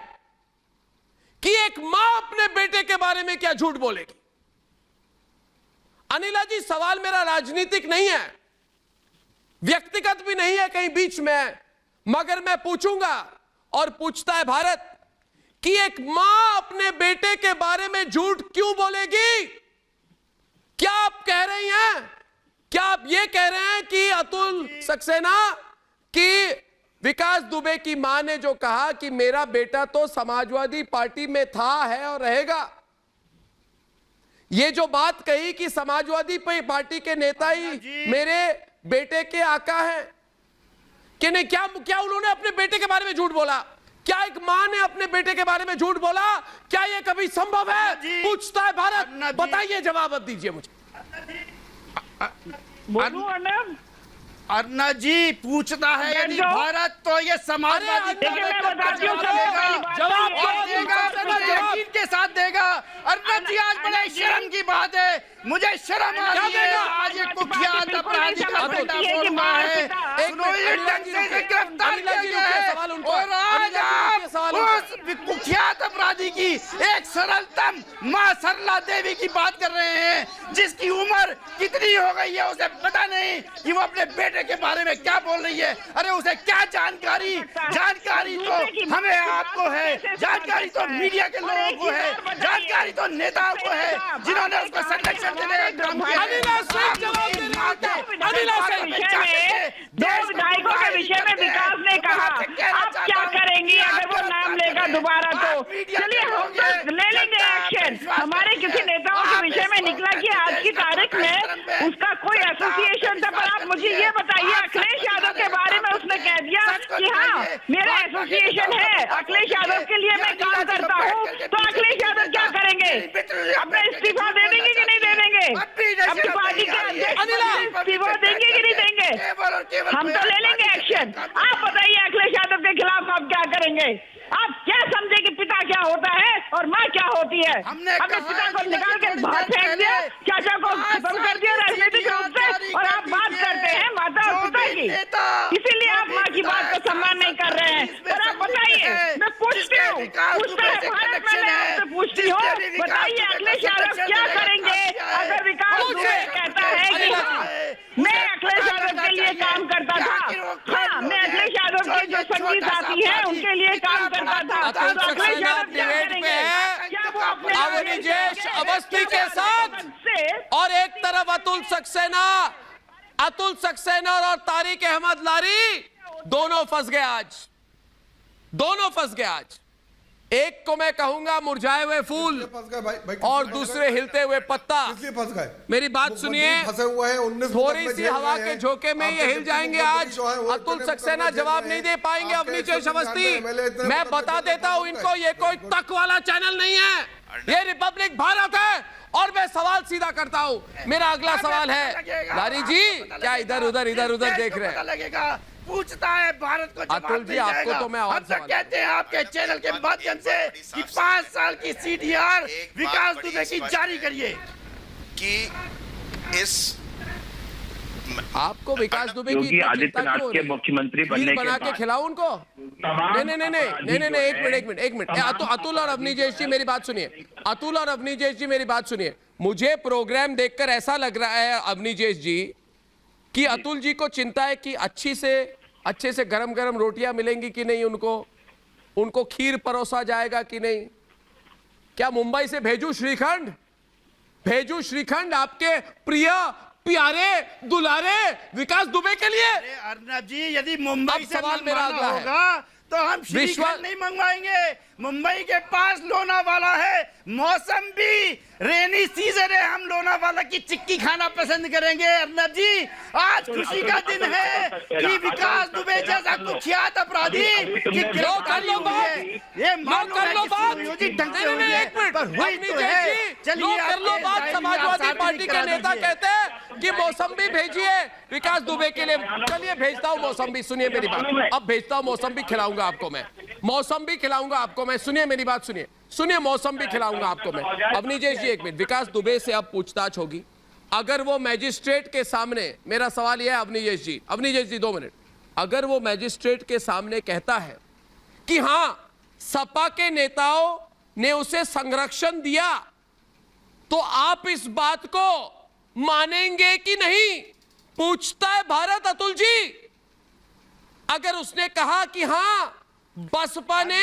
कि एक मां अपने बेटे के बारे में क्या झूठ बोलेगी। अनिला जी, सवाल मेरा राजनीतिक नहीं है, व्यक्तिगत भी नहीं है, कहीं बीच में है, मगर मैं पूछूंगा और पूछता है भारत कि एक मां अपने बेटे के बारे में झूठ क्यों बोलेगी? क्या आप कह रही हैं, क्या आप ये कह रहे हैं कि अतुल सक्सेना की विकास दुबे की मां ने जो कहा कि मेरा बेटा तो समाजवादी पार्टी में था, है और रहेगा, ये जो बात कही कि समाजवादी पार्टी के नेता ही मेरे बेटे के आका हैं कि नहीं, क्या उन्होंने अपने बेटे के बारे में झूठ बोला? क्या एक मां ने अपने बेटे के बारे में झूठ बोला? क्या यह कभी संभव है? पूछता है भारत। बताइए, जवाब दीजिए मुझे। अर्ना जी पूछता है यदि भारत तो ये समाजवादी जवाब के साथ देगा। अर्ना जी, आज बड़े शर्म की बात है, मुझे शर्म आ रही है। आज एक कुख्यात अपराधी का बेटा बोल रहा है, गिरफ्तार किया गया है और आज आप उस कुख्यात अपराधी की एक सरलतम मां सरला देवी की बात कर रहे हैं, जिसकी उम्र कितनी हो गई है उसे पता नहीं कि वो अपने बेटे के बारे में क्या बोल रही है। अरे उसे क्या जानकारी तो हमें आपको है, जानकारी तो मीडिया के लोगों को है, जानकारी तो नेताओं को है जिन्होंने उसको संरक्षण देने का काम किया। दो विधायकों के विषय में विकास ने कहा आप क्या करेंगे अगर वो नाम लेगा दोबारा, तो चलिए हम तो ले लेंगे एक्शन। हमारे किसी नेताओं के विषय में निकला कि आज की तारीख में उसका कोई एसोसिएशन था, पर आप मुझे ये बताइए, अखिलेश यादव के बारे में उसने कह दिया कि हाँ मेरा एसोसिएशन है, अखिलेश यादव के लिए मैं काम करता हूँ, तो अखिलेश यादव क्या करेंगे? अपना इस्तीफा दे देंगे कि नहीं दे देंगे? अपनी पार्टी के अध्यक्ष इस्तीफा देंगे कि नहीं देंगे? हम तो ले लेंगे एक्शन। आप बताइए अखिलेश यादव के खिलाफ आप क्या करेंगे? आप क्या समझे कि पिता क्या होता है और माँ क्या होती है? हमने पिता को निकाल के बाहर फेंक दिया, चाचा को खत्म कर दिया राजनीतिक रूप से, और आप बात करते हैं माता और पिता की, इसीलिए आप माँ की बात का सम्मान नहीं कर रहे हैं। और आप बताइए, मैं पूछती हूँ, भारत में मैं आपसे पूछती हूँ, बताइए अखिलेश यादव क्या करेंगे अगर विकास दुबे कहता है कि हाँ मैं अखिलेश यादव के लिए काम करता था, हाँ मैं अखिलेश यादव के जो संगी साथी हैं उनके लिए काम करता था, अतुल सक्सेना डिबेट पे है अवनीजेश अवस्थी के साथ, और एक तरफ अतुल सक्सेना और तारिक अहमद लारी दोनों फंस गए आज। एक को मैं कहूंगा मुरझाए हुए फूल और दूसरे हिलते हुए पत्ता। फंस गए? मेरी बात सुनिए, थोड़ी सी हवा के झोंके में ये हिल जाएंगे आज। अतुल सक्सेना जवाब नहीं दे पाएंगे अवनीजेश अवस्थी। मैं बता देता हूं इनको, ये कोई तक वाला चैनल नहीं है, ये रिपब्लिक भारत है। और मैं सवाल सीधा करता हूं, मेरा अगला सवाल है, लारी जी क्या इधर उधर देख रहे हैं? पूछता है भारत को जवाब अतुल जी, आपको तो मैं और सवाल कहते हैं आपके चैनल के माध्यम से कि 5 साल की CDR विकास दुबे की जारी करिए। कि इस आपको विकास दुबे की योगी आदित्यनाथ के मुख्यमंत्री बनने के बना के खिलाओ उनको। नहीं, एक मिनट। अतुल और अवनीजेश जी मेरी बात सुनिए। मुझे प्रोग्राम देखकर ऐसा लग रहा है अवनीजेश जी कि अतुल जी को चिंता है कि अच्छे से गरम रोटियां मिलेंगी कि नहीं, उनको खीर परोसा जाएगा कि नहीं। क्या मुंबई से भेजू श्रीखंड आपके प्यारे दुलारे विकास दुबे के लिए? अर्नब जी, यदि मुंबई से सवाल मेरा अगला होगा तो हम श्रीखंड नहीं मंगवाएंगे। मुंबई के पास लोनावाला है, मौसम भी रेनी सीजन है, हम लोनावाला की चिक्की खाना पसंद करेंगे। अर्नब जी, आज खुशी का दिन है कि विकास दुबे जैसा कुख्यात अपराधी की गिरफ्तारी हुई है। ये मालूम है कि सुनियोजित ढंग से हुई है, पर हुई तो है। चलिए समाजवादी पार्टी के नेता कहते हैं कि मौसम्बी भेजिए विकास दुबे के लिए। चलिए भेजता हूं मौसम्बी, सुनिए मेरी बात। अब भेजता हूं मौसम्बी, खिलाऊंगा आपको मैं मौसम्बी, खिलाऊंगा आपको मैं। सुनिए मेरी बात, सुनिए मौसम्बी खिलाऊंगा आपको मैं। अवनीजेश जी एक मिनट, विकास दुबे से अब पूछताछ होगी। अगर वो मैजिस्ट्रेट के सामने, मेरा सवाल यह है अवनीजेश जी 2 मिनट, अगर वो मैजिस्ट्रेट के सामने कहता है कि हां सपा के नेताओं ने उसे संरक्षण दिया, तो आप इस बात को मानेंगे कि नहीं? पूछता है भारत अतुल जी। अगर उसने कहा कि हां बसपा ने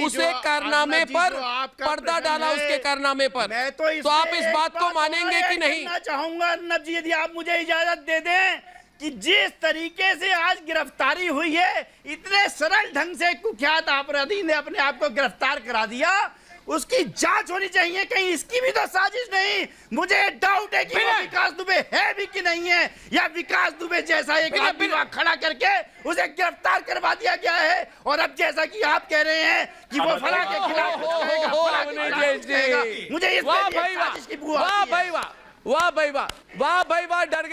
उसे कारनामे पर पर्दा डाला, उसके कारनामे पर, तो आप इस बात को मानेंगे कि नहीं? चाहूंगा अर्नब जी, यदि आप मुझे इजाजत दे दें कि जिस तरीके से आज गिरफ्तारी हुई है, इतने सरल ढंग से कुख्यात अपराधी ने अपने आप को गिरफ्तार करा दिया, उसकी जांच होनी चाहिए। कहीं इसकी भी तो साजिश नहीं? मुझे डाउट है कि वो विकास दुबे है भी कि नहीं है, या विकास दुबे जैसा एक आदमी खड़ा करके उसे गिरफ्तार करवा दिया गया है। और अब जैसा कि आप कह रहे हैं कि वो फला के खिलाफ मुझे इस साजिश की बुआ वाह भाई वाह, डर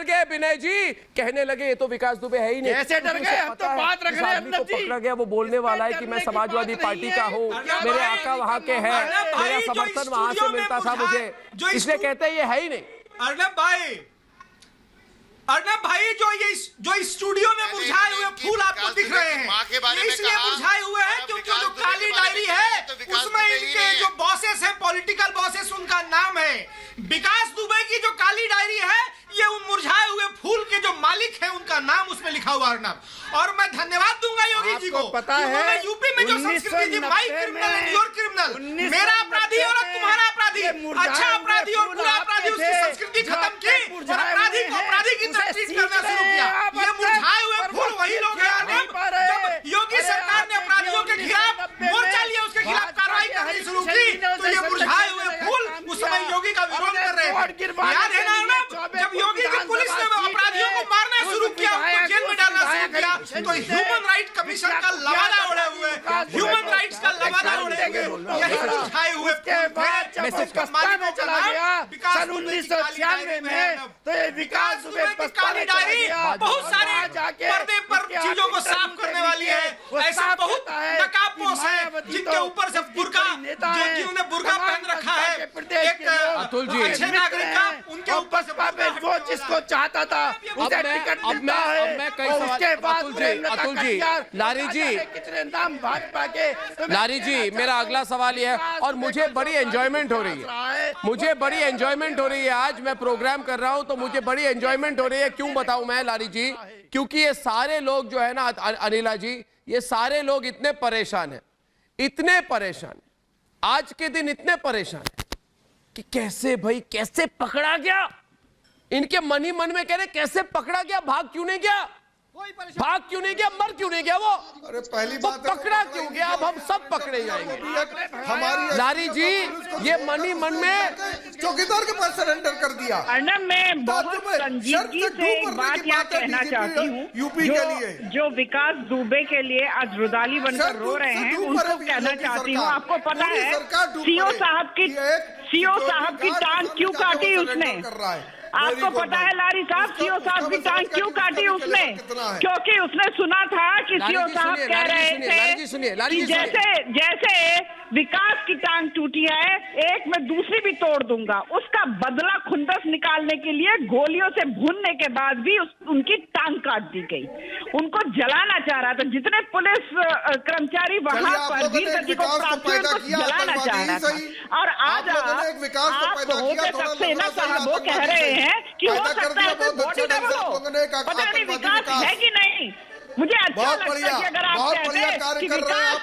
गए विनय जी, कहने लगे ये तो विकास दुबे है ही नहीं। कैसे डर गए? हम तो बात रख रहे हैं। पकड़ा गया, वो बोलने वाला है कि मैं समाजवादी पार्टी का हूँ, मेरे आका वहाँ के हैं, मेरा समर्थन वहाँ से मिलता था मुझे, इसलिए कहते हैं ये है ही नहीं। अर्नब भाई जो इस स्टूडियो में मुरझाए हुए फूल आपको दिख रहे हैं, ये इसलिए मुरझाए हुए हैं क्योंकि जो काली डायरी है उसमें इनके जो बॉसेस हैं, पॉलिटिकल बॉसेस, उनका नाम है। विकास दुबे की जो काली डायरी है, ये उन मुरझाए हुए फूल के जो मालिक हैं उनका नाम उसमें लिखा हुआ अर्नब। और मैं धन्यवाद दूंगा योगी जी को, पता है यूपी में जो संस्कृति थी, माई क्रिमिनल एंड योर क्रिमिनल, मेरा अपराधी और तुम्हारा अपराधी, अच्छा अपराधी और बुरा अपराधी, उसकी संस्कृति खत्म की और अपराधी को अपराधी की तरह ट्रीट करना शुरू किया। ये मुरझाए हुए फूल वही लोग हैं जब योगी सरकार ने अपराधियों के खिलाफ मोर्चा लिया, उसके खिलाफ कार्रवाई करनी शुरू की, तो ये मुरझाए हुए फूल उस समय योगी का विरोध कर रहे थे। याद है ना अर्नब, जब योगी की पुलिस ने अपराधियों को मारना शुरू किया, उनको जेल में डालना शुरू किया, तो ह्यूमन राइट कमीशन का लवादा ओढ़े हुए, ह्यूमन राइट्स का लवादा ओढ़े हुए यही मुरझाए हुए में चला गया सन 1996 में, तो ये विकास दुबे काली डायरी बहुत सारे पर्दे पर चीजों को साफ करने वाली है। ऐसे बहुत नकाबपोश हैं जिनके ऊपर से बुर्का, जिन्होंने बुर्का पहन रखा है, एक अतुल जी अच्छे नागरिक का, उनके ऊपर से वो जिसको चाहता था उसे टिकट मिलता है। उसके बाद अतुल जी, लारी जी, कितने नाम भाजपा के, लारी जी, मेरा अगला सवाल यह है, और मुझे बड़ी एंजॉयमेंट हो रही है, मुझे बड़ी एंजॉयमेंट हो रही है। आज मैं प्रोग्राम कर रहा हूं तो मुझे बड़ी एंजॉयमेंट हो रही है। क्यों बताऊं मैं लारी जी? क्योंकि ये सारे लोग जो है ना अनिला जी, ये सारे लोग इतने परेशान हैं, इतने परेशान हैं, आज के दिन इतने परेशान हैं कि कैसे भाई, कैसे पकड़ा गया? इनके मन ही मन में कह रहे कैसे पकड़ा गया, भाग क्यों नहीं गया, भाग क्यों नहीं गया, मर क्यों नहीं गया वो? अरे पहली बात पकड़ा क्यों गया? अब हम सब पकड़े जाएंगे। हमारी लारी जी, ये मन ही मन में चौकीदार के पास सरेंडर कर दिया। अर्नब, मैं बहुत संजीदगी से एक बात यहाँ कहना चाहती हूँ, यूपी के लिए जो विकास दुबे के लिए आज रुदाली बनकर रो रहे हैं, उनको कहना चाहती हूँ, आपको पता है सीओ साहब की टांग क्यों काटी उसने? आपको पता है लारी साहब, सीओ साहब की टांग क्यों काटी उसने? क्योंकि उसने सुना था कि सीओ साहब कह रहे थे कि जैसे विकास की टांग टूटी है, एक मैं दूसरी भी तोड़ दूंगा। उसका बदला खुंदस निकालने के लिए गोलियों से भूनने के बाद भी उनकी टांग काट दी गई। उनको जलाना चाह रहा था, जितने पुलिस कर्मचारी वहां पर वीर गति को प्राप्त हुए, उनको जलाना चाह रहा था। और आज आप होते सक्सेना साहब वो कह रहे हैं कि हो सकता है कोई बॉडी डबल हो, पता नहीं विकास है कि नहीं। मुझे अच्छा लगता है कि अगर आप कहते हैं कि विकास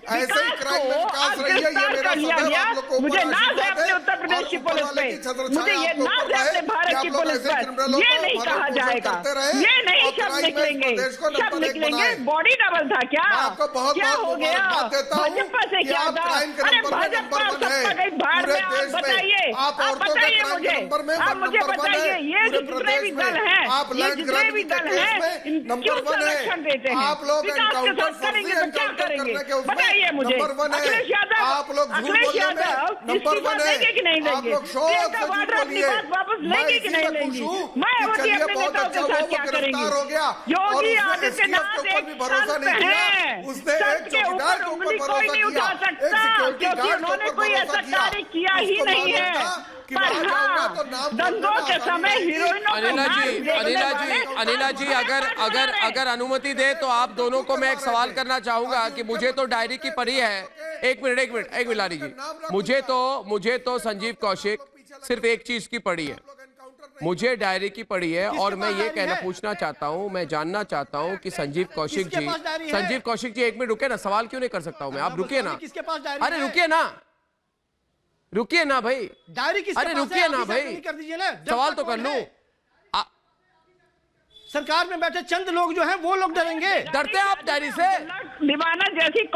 ऐसे ही क्राइम में विकास रही है, ये मेरा सदैव आप लोग को मुझे नाज है अपने उत्तर प्रदेश की पुलिस पे, मुझे ये नाज है अपने भारत की पुलिस पर। ये नहीं कहा जाएगा, ये नहीं ही शब्द निकलेंगे, शब्द निकलेंगे। बॉडी डबल था क्या? आपको बहुत क्या हो गया? भाजपा से क्या था? अरे भाजपा सबका गई बाहर में। आप बताइए, आप बताइए मुझे, आप मुझे बताइए, ये जितने भी दल हैं, ये जितने भी दल हैं, क्यों संरक्षण देते हैं? विकास के साथ करेंगे तो क्या करेंगे? बताइए मुझे। अखिलेश यादव इस्तीफा देंगे कि नहीं देंगे? प्रियंका वाड्रा अपनी बात वापस लेंगे कि नहीं लेंगी? मायावती अपने नेताओं के साथ क्या करेंगी? योगी आदित्यनाथ एक संत है, संत के ऊपर उंगली कोई नहीं उठा सकता, क्योंकि उन्होंने कोई ऐसा कार्य किया ही नहीं है। पर हाँ, दंगों के समय हीरोइनों अनिला जी अगर अनुमति दे तो आप दोनों को मैं एक सवाल करना चाहूंगा कि मुझे तो डायरी की पढ़ी है। एक मिनट लारी जी, मुझे तो संजीव कौशिक सिर्फ एक चीज की पढ़ी है, मुझे डायरी की पढ़ी है, और मैं ये पूछना चाहता हूँ, मैं जानना चाहता हूँ कि संजीव कौशिक जी एक मिनट रुके ना, सवाल क्यों नहीं कर सकता हूँ मैं? आप रुकिए ना, अरे रुकिए ना भाई, डायरी किसके अरे पास रुकिए है? ना भाई, कर दीजिए ना, सवाल तो कर लूं। सरकार में बैठे चंद लोग जो हैं वो लोग डरेंगे। डरते हैं आप डायरी से? दीवाना जैसी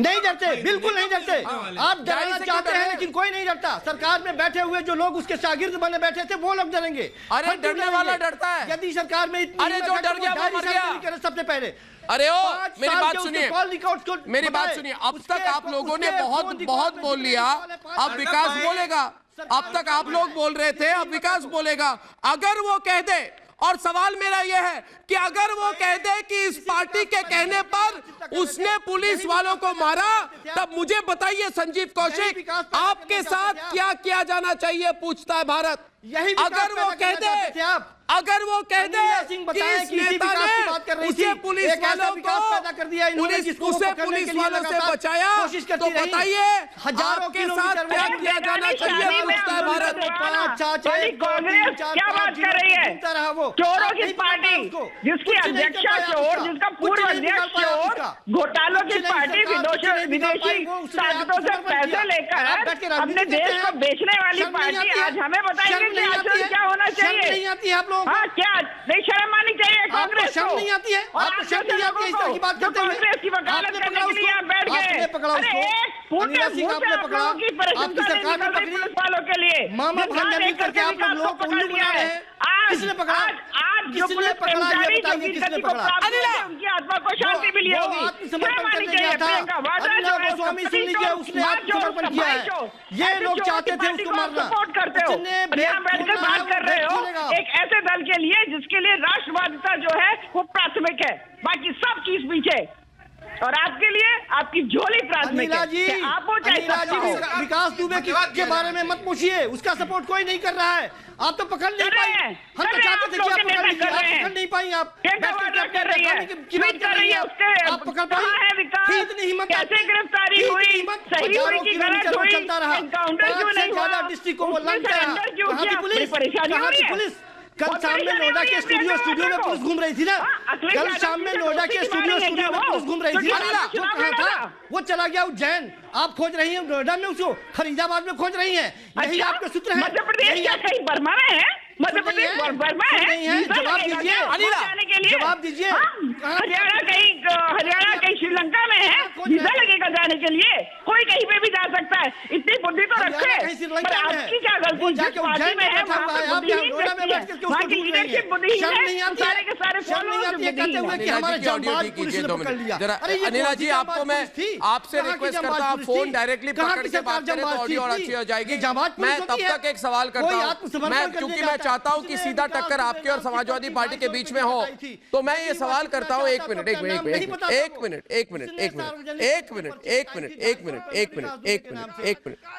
नहीं डरते, बिल्कुल नहीं डरते। आप डराना चाहते हैं लेकिन कोई नहीं डरता। सरकार में बैठे हुए जो लोग उसके शागिर्द बने बैठे थे वो लोग डरेंगे। अरे डरने वाला डरता है। यदि सरकार में अरे जो डर गया वो मर गया। सबसे पहले अरे ओ मेरी बात सुनिए, अब तक आप लोगों ने बहुत बोल लिया, अब विकास बोलेगा। अब तक आप लोग बोल रहे थे, अब विकास बोलेगा। अगर वो कह दे, और सवाल मेरा यह है कि अगर वो कह दे कि इस पार्टी के कहने पर उसने पुलिस वालों को मारा, तब मुझे बताइए संजीव कौशिक, आपके साथ क्या किया जाना चाहिए, पूछता है भारत। अगर वो कह दे कि इस नेता ने उसे पुलिस वालों से बचाया, तो बताइए आपके साथ क्या किया जाना चाहिए, पूछता है भारत। कांग्रेस क्या बात कर रही है? चोरों की पार्टी, जिसकी अध्यक्षा चोर, जिसका पूर्व अध्यक्ष चोर, घोटालों की पार्टी, विदेशी ताकतों से पैसे लेकर अपने देश को बेचने वाली पार्टी, आज हमें बताएंगे कि आचरण क्या होना चाहिए? नहीं आती है आप लोगों को? हाँ, क्या नहीं शर्म आनी चाहिए कांग्रेस को? शर्म नहीं आती है? आपको शर्म नहीं आती है इस तरह की बात करते हुए? कांग्रेस की वकालत करने के लिए यहाँ बैठ गए। आपने पकड़ा उसको, अनिला सिंह आपने पकड़ा, आपकी सरकार ने पकड़ी पुलिस वालों के लिए मामा भांजन करके आप लोग को उल्लू बना रहे हैं। किसने पकड़ा? आज जो किसने पकड़ा? ये बताइए किसने पकड़ा? उनकी आत्मा को शांति मिली होगी। आत्मसमर्पण करने गया था, अनिला गोस्वामी सुन लीजिए, उसने आत्मसमर्पण किया है। ये लोग चाहते थे उसको मारना। सपोर्ट करते हो, यहाँ बैठकर बात कर रहे हो एक ऐसे दल के लिए जिसके लिए राष्ट्रवादिता जो है वो प्राथमिक है, बाकी सब चीज पीछे। और आपके लिए आपकी झोली प्राथमिक है। आप हो चाहे विकास दुबे के बारे में मत पूछिए, उसका सपोर्ट कोई नहीं कर रहा है। आप तो पकड़ नहीं पाई, हम तो चाहते थे कि आप पकड़ लीजिए, आप पकड़ नहीं पाई। आप कर रही है, आप पकड़ पाई? थी इतनी हिम्मत? कैसे गिरफ्तारी हुई? सही हुई कि गलत हुई? चलता रहा, एनकाउंटर क्यों नहीं हुआ? डिस्ट्रिक्ट को वो लंच कहाँ की पुलिस? परेशानी हो रही है? पुलिस कल शाम में नोएडा के स्टूडियो में पुलिस घूम रही थी ना, कल शाम में नोएडा के स्टूडियो में पुलिस घूम रही थी। वो कहाँ था? वो चला गया उज्जैन। आप खोज रही हैं नोएडा में उसको, फरीदाबाद में खोज रही हैं। यही आपके सूत्र हैं। मध्य प्रदेश क्या कहीं बर्मा में है? मध्य प्रदेश बर्मा है? जवाब दीजिए, जवाब दीजिए। हरियाणा कहीं श्रीलंका में है? वीजा लगेगा जाने के लिए? कोई कहीं पे भी जा सकता है, इतनी बुद्धि तो रखे। पर आपकी क्या गलती? जिस पार्टी में है वहाँ पे बुद्धि ही देखती है, वहाँ की लीडरशिप बुद्धि ही है, सारे के सारे अनिला जी, आपको मैं आपसे रिक्वेस्ट करता हूँ, फोन डायरेक्टली पकड़ के बात करें तो ऑडियो और अच्छी हो जाएगी। मैं तब तक एक सवाल करता हूँ, क्योंकि मैं चाहता हूँ कि सीधा टक्कर आपके और समाजवादी पार्टी के बीच में हो, तो मैं ये सवाल करता हूँ। एक मिनट,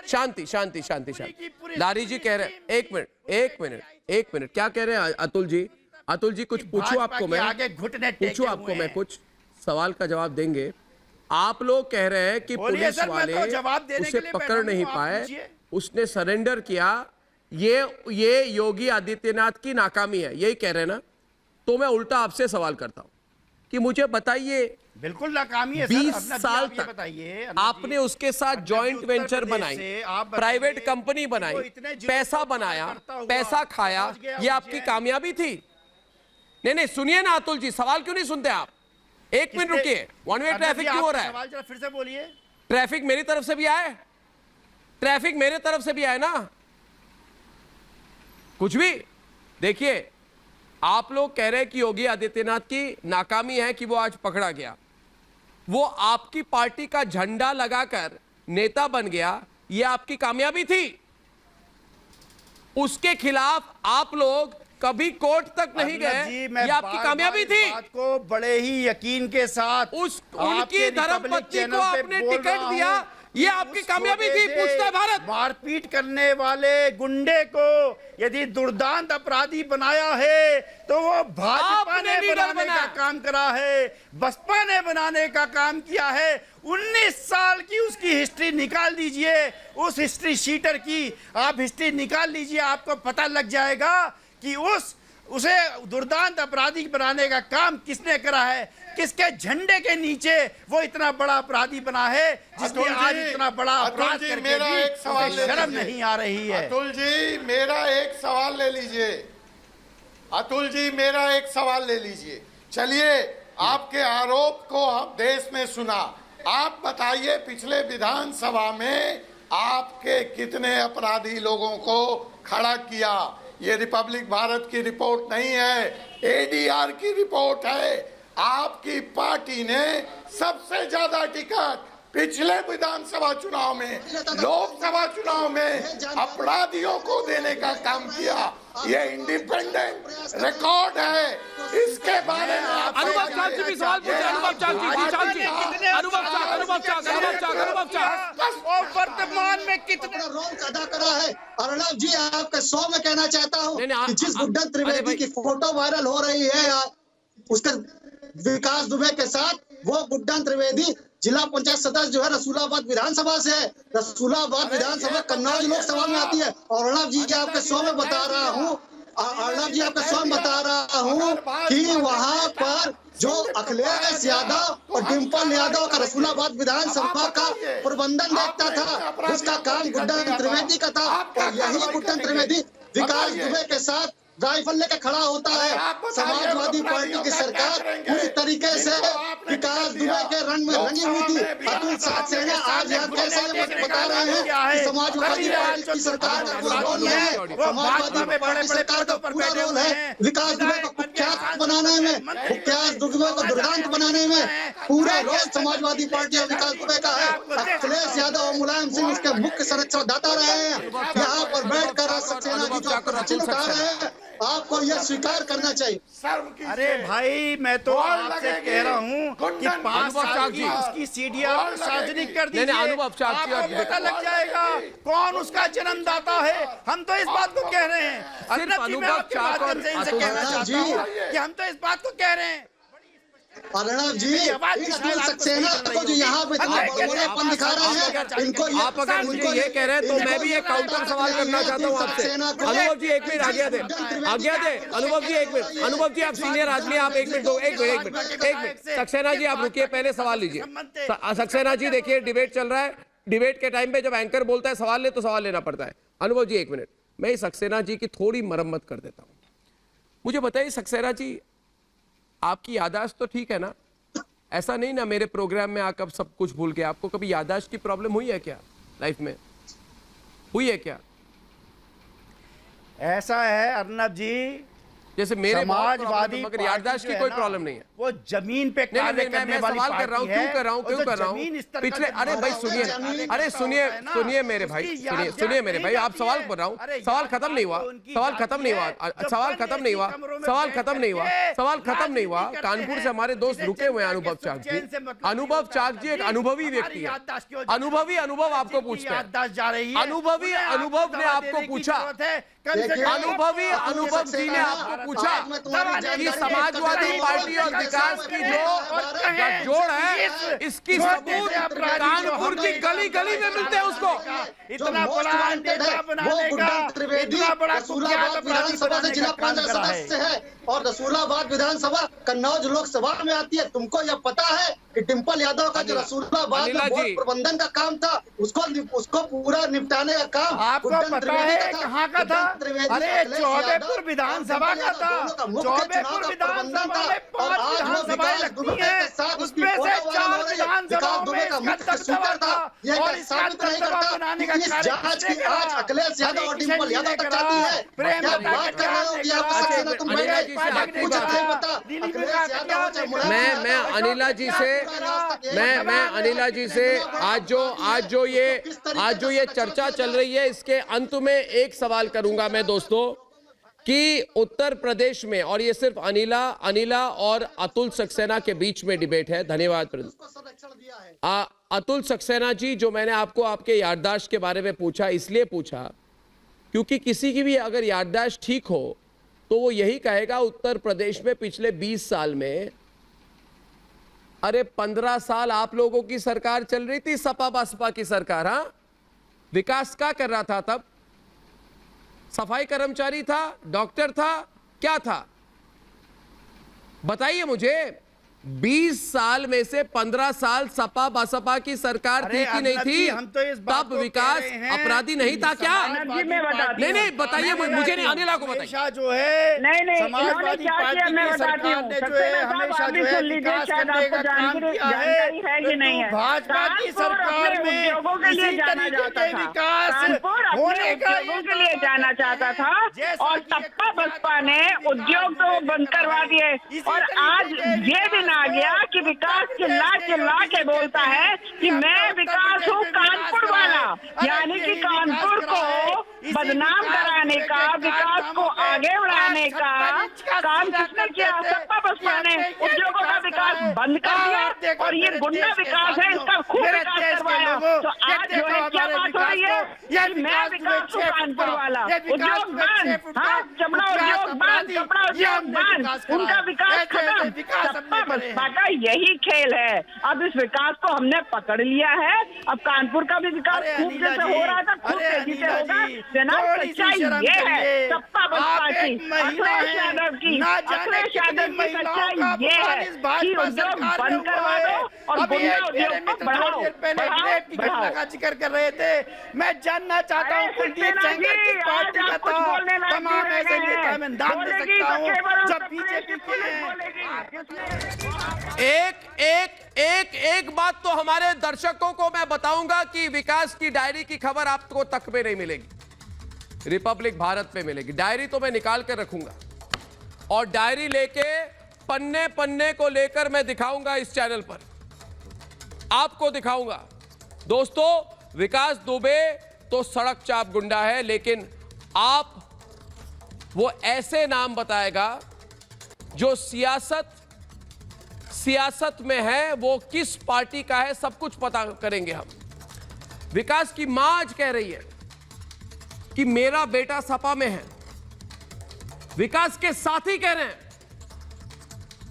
शांति। लारी जी कह रहे, एक मिनट, क्या कह रहे हैं अतुल जी? कुछ पूछूं आपको मैं, कुछ सवाल का जवाब देंगे। आप लोग कह रहे हैं कि पुलिस वाले उसे पकड़ नहीं पाए, उसने सरेंडर किया, ये योगी आदित्यनाथ की नाकामी है, यही कह रहे हैं ना? तो मैं उल्टा आपसे सवाल करता हूं कि मुझे बताइए बिल्कुल नाकामी है। 20 सर, साल आप ये तक बताइए, आपने उसके साथ जॉइंट वेंचर बनाई, प्राइवेट कंपनी बनाई, पैसा बनाया, पैसा खाया, ये आपकी कामयाबी थी? नहीं सुनिए ना अतुल जी, सवाल क्यों नहीं सुनते आप? एक मिनट रुकिए, वन वे ट्रैफिक क्यों हो रहा है? सवाल जरा फिर से बोलिए। ट्रैफिक मेरी तरफ से भी आए, ट्रैफिक मेरे तरफ से भी आए ना, कुछ भी। देखिए, आप लोग कह रहे हैं कि योगी आदित्यनाथ की नाकामी है कि वो आज पकड़ा गया, वो आपकी पार्टी का झंडा लगाकर नेता बन गया, ये आपकी कामयाबी थी। उसके खिलाफ आप लोग कभी कोर्ट तक नहीं गए, ये आपकी कामयाबी थी। बात को बड़े ही यकीन के साथ उनकी धर्मपत्नी को आपने टिकट दिया, ये आपकी कामयाबी थी। पूछता है भारत, मारपीट करने वाले गुंडे को यदि दुर्दांत अपराधी बनाया है तो वो भाजपा ने बनाने का काम करा है, बसपा ने बनाने का काम किया है। 19 साल की उसकी हिस्ट्री निकाल दीजिए, उस हिस्ट्री शीटर की आप हिस्ट्री निकाल लीजिए, आपको पता लग जाएगा कि उसे दुर्दांत अपराधी बनाने का काम किसने करा है, किसके झंडे के नीचे वो इतना बड़ा अपराधी बना है, जिसने आज इतना बड़ा अपराध करके भी शर्म नहीं आ रही है। अतुल जी मेरा एक सवाल ले लीजिए, अतुल जी मेरा एक सवाल ले लीजिए। चलिए, आपके आरोप को हम देश में सुना, आप बताइए पिछले विधानसभा में आपके कितने अपराधी लोगों को खड़ा किया? ये रिपब्लिक भारत की रिपोर्ट नहीं है, एडीआर की रिपोर्ट है। आपकी पार्टी ने सबसे ज्यादा टिकट पिछले विधानसभा चुनाव में, लोकसभा चुनाव में अपराधियों को देने का काम किया। ये इंडिपेंडेंट रिकॉर्ड है, इसके बारे में अनुभव चाक जी भी सवाल पूछे। अनुभव चाक वर्तमान में कितना रोल अदा करा है। अर्णव जी, आपके 100 में कहना चाहता हूँ कि जिस गुड्डन त्रिवेदी की फोटो वायरल हो रही है उसके विकास दुबे के साथ, वो गुड्डन त्रिवेदी जिला पंचायत सदस्य जो है रसूलाबाद विधानसभा से है। रसूलाबाद विधानसभा कन्नौज लोकसभा में आती है। और अर्णव जी के आपके 100 में बता रहा हूँ, अर्णव जी आपके 100 में बता रहा हूँ कि वहाँ पर जो अखिलेश यादव और डिम्पल यादव का रसूलाबाद विधानसभा का प्रबंधन देखता था, उसका काम गुड्डन त्रिवेदी का था। और यही गुड्डन त्रिवेदी विकास दुबे के साथ राइफल लेकर खड़ा होता है। समाजवादी पार्टी की सरकार पूरी तरीके से विकास दुबे के रंग में रंगी हुई थी। अतुल सक्सेना आज यहाँ कैसे बता रहे हैं कि समाजवादी पार्टी की सरकार का पूरा रोल है, समाजवादी पार्टी सरकार का पूरा रोल है विकास दुबे को कुख्यात बनाने में, विकास दुबे को दुर्दांत बनाने में पूरा रोल समाजवादी पार्टी और विकास दुबे का है। अखिलेश यादव और मुलायम सिंह उसके मुख्य संरक्षणदाता रहे हैं। यहाँ पर बैठकर सक्सेना जी जो उठा रहे हैं, आपको यह स्वीकार करना चाहिए। अरे भाई, मैं तो आपसे कह रहा हूँ कि 5 साल की उसकी सीढ़ियां सार्वजनिक कर दीजिए, आपको पता लग जाएगा कौन उसका जन्मदाता है। हम तो इस बात को कह रहे हैं, अर्णव जी, मैं आपके माध्यम से इनसे कहना चाहता हूँ कि हम तो इस बात को कह रहे हैं। अर्णव जी, सक्सेना को जो यहाँ पे बड़ेपन दिखा रहे हैं, इनको आप अगर मुझे ये कह रहे हैं तो मैं भी एक काउंटर सवाल करना चाहता हूँ आपसे। अनुभव जी एक मिनट आज्ञा दे, अनुभव जी एक मिनट। अनुभव जी आप सीनियर आदमी, आप एक मिनट दो, एक मिनट। सक्सेना जी आप रुकिए, पहले सवाल लीजिए। सक्सेना जी देखिए, डिबेट चल रहा है, डिबेट के टाइम पे जब एंकर बोलता है सवाल ले तो सवाल लेना पड़ता है। अनुभव जी एक मिनट, मैं सक्सेना जी की थोड़ी मरम्मत कर देता हूँ। मुझे बताइए सक्सेना जी, आपकी याददाश्त तो ठीक है ना? ऐसा नहीं ना मेरे प्रोग्राम में आकर सब कुछ भूल गए। आपको कभी याददाश्त की प्रॉब्लम हुई है क्या लाइफ में? हुई है क्या? ऐसा है अर्णव जी, जैसे मेरे समाजवादी मगर याददाश्त की कोई प्रॉब्लम नहीं है। वो जमीन पे कार्य करने वाली सवाल कर रहा हूँ, क्यों कर रहा हूँ पिछले। अरे भाई सुनिए, अरे सुनिए मेरे भाई, सुनिए मेरे भाई, आप सवाल कर रहा हूँ, सवाल खत्म नहीं हुआ, सवाल खत्म नहीं हुआ। कानपुर से हमारे दोस्त रुके हुए हैं, अनुभव चाक जी। अनुभव चाक जी एक अनुभवी व्यक्ति है, अनुभव आपको पूछते हैं, अनुभव ने आपको पूछा, अनुभव जी ने आपको पूछा कि समाजवादी पार्टी और विकास की जो गठजोड़ है इसकी सबूत कानपुर की गली गली में मिलते हैं उसको। इतना बड़ा नेता बनाने का, इतना बड़ा कुख्यात अपराधी बनाने का काम करा है। और रसूलाबाद विधानसभा कन्नौज लोकसभा में आती है। तुमको यह पता है कि डिम्पल यादव का जो रसूलाबाद में बोर्ड प्रबंधन का काम था, उसको पूरा निपटाने का काम आपको पता है कहाँ का था? अरे चौबेपुर विधानसभा का था। चौबेपुर विधानसभा में 5 विधानसभाएं लगती हैं, उसमें से 4 विधानसभाओं में इसका दबदबा था और इसका दबदबा बनाने का कार्य किसने करा? अखिलेश यादव और डिम्पल यादव तक जाती है। प्रेम मैं अनिला जी से आज जो ये चर्चा चल रही है, इसके अंत में एक सवाल करूंगा मैं दोस्तों कि उत्तर प्रदेश में, और ये सिर्फ अनिला और अतुल सक्सेना के बीच में डिबेट है। धन्यवाद अतुल सक्सेना जी, जो मैंने आपको आपके याददाश्त के बारे में पूछा, इसलिए पूछा क्योंकि किसी की भी अगर याददाश्त ठीक हो तो वो यही कहेगा उत्तर प्रदेश में पिछले 20 साल में, अरे 15 साल आप लोगों की सरकार चल रही थी, सपा बसपा की सरकार। हाँ, विकास क्या कर रहा था तब? सफाई कर्मचारी था, डॉक्टर था, क्या था? बताइए मुझे। 20 साल में से 15 साल सपा बसपा की सरकार थी कि नहीं थी? हम तो इस बात तब विकास अपराधी नहीं था क्या? नहीं बताइए मुझे नहीं, अनिला को बताइए। जो है नहीं समाजवादी पार्टी की सरकार ने जो है हमेशा जो है विकास करने का काम किया है। भाजपा की सरकार में इसी तरीके के विकास होने का के लिए जाना चाहता था और सपा बसपा ने उद्योग तो बंद करवा दिए। और आज ये दिन आ गया कि विकास चिल्ला के बोलता है कि मैं विकास हूँ कानपुर वाला, यानी कि कानपुर को बदनाम कराने का, विकास को आगे बढ़ाने का काम किसने किया? सपा बसपा ने उद्योगों का विकास बंद कर दिया और ये गुंडा विकास है, इसका खूब विकास करवाया। तो आज जो है क्या बात हो रही है कि मैं विकास हूँ कानपुर वाला, उद्योग बंद, हाँ चमड़ा उद्योग बंद, कपड़ा उद्योग बंद, उनका विकास खत्म। सपा बसपा का यही खेल है। अब इस विकास को हमने पकड़ लिया है। अब कानपुर का भी विकास खूब जैसे हो रहा था, खूब तेजी से होगा। जनाब सच्चाई ये है सपा बसपा की, अखिलेश यादव की सच्चाई ये है कि उद्योग बंद करवा दो और गुंडा उद्योग को बढ़ाओ। घटना का जिक्र कर रहे थे। मैं जानना चाहता हूँ कुलदीप सेंगर की पार्टी का तमाम ऐसे नेता मैं नाम दे सकता हूँ जब बीजेपी के एक बात तो हमारे दर्शकों को मैं बताऊंगा कि विकास की डायरी की खबर आपको तक में नहीं मिलेगी, रिपब्लिक भारत में मिलेगी। डायरी तो मैं निकाल कर रखूंगा और डायरी लेके पन्ने पन्ने को लेकर मैं दिखाऊंगा इस चैनल पर, आपको दिखाऊंगा। दोस्तों, विकास दुबे तो सड़क चाप गुंडा है, लेकिन आप वो ऐसे नाम बताएगा जो सियासत में है, वो किस पार्टी का है, सब कुछ पता करेंगे हम। विकास की मां आज कह रही है कि मेरा बेटा सपा में है। विकास के साथी कह रहे हैं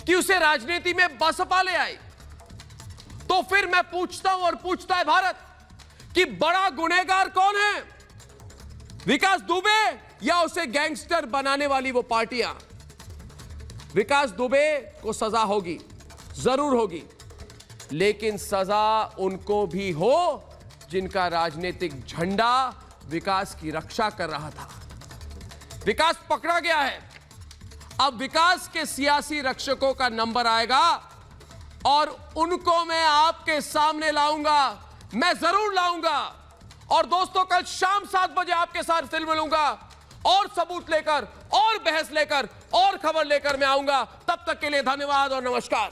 कि उसे राजनीति में बसपा ले आई। तो फिर मैं पूछता हूं और पूछता है भारत कि बड़ा गुनहगार कौन है, विकास दुबे या उसे गैंगस्टर बनाने वाली वो पार्टियां? विकास दुबे को सजा होगी, जरूर होगी, लेकिन सजा उनको भी हो जिनका राजनीतिक झंडा विकास की रक्षा कर रहा था। विकास पकड़ा गया है। अब विकास के सियासी रक्षकों का नंबर आएगा और उनको मैं आपके सामने लाऊंगा, मैं जरूर लाऊंगा। और दोस्तों, कल शाम 7 बजे आपके साथ फिर मिलूंगा और सबूत लेकर और बहस लेकर और खबर लेकर मैं आऊंगा। तब तक के लिए धन्यवाद और नमस्कार।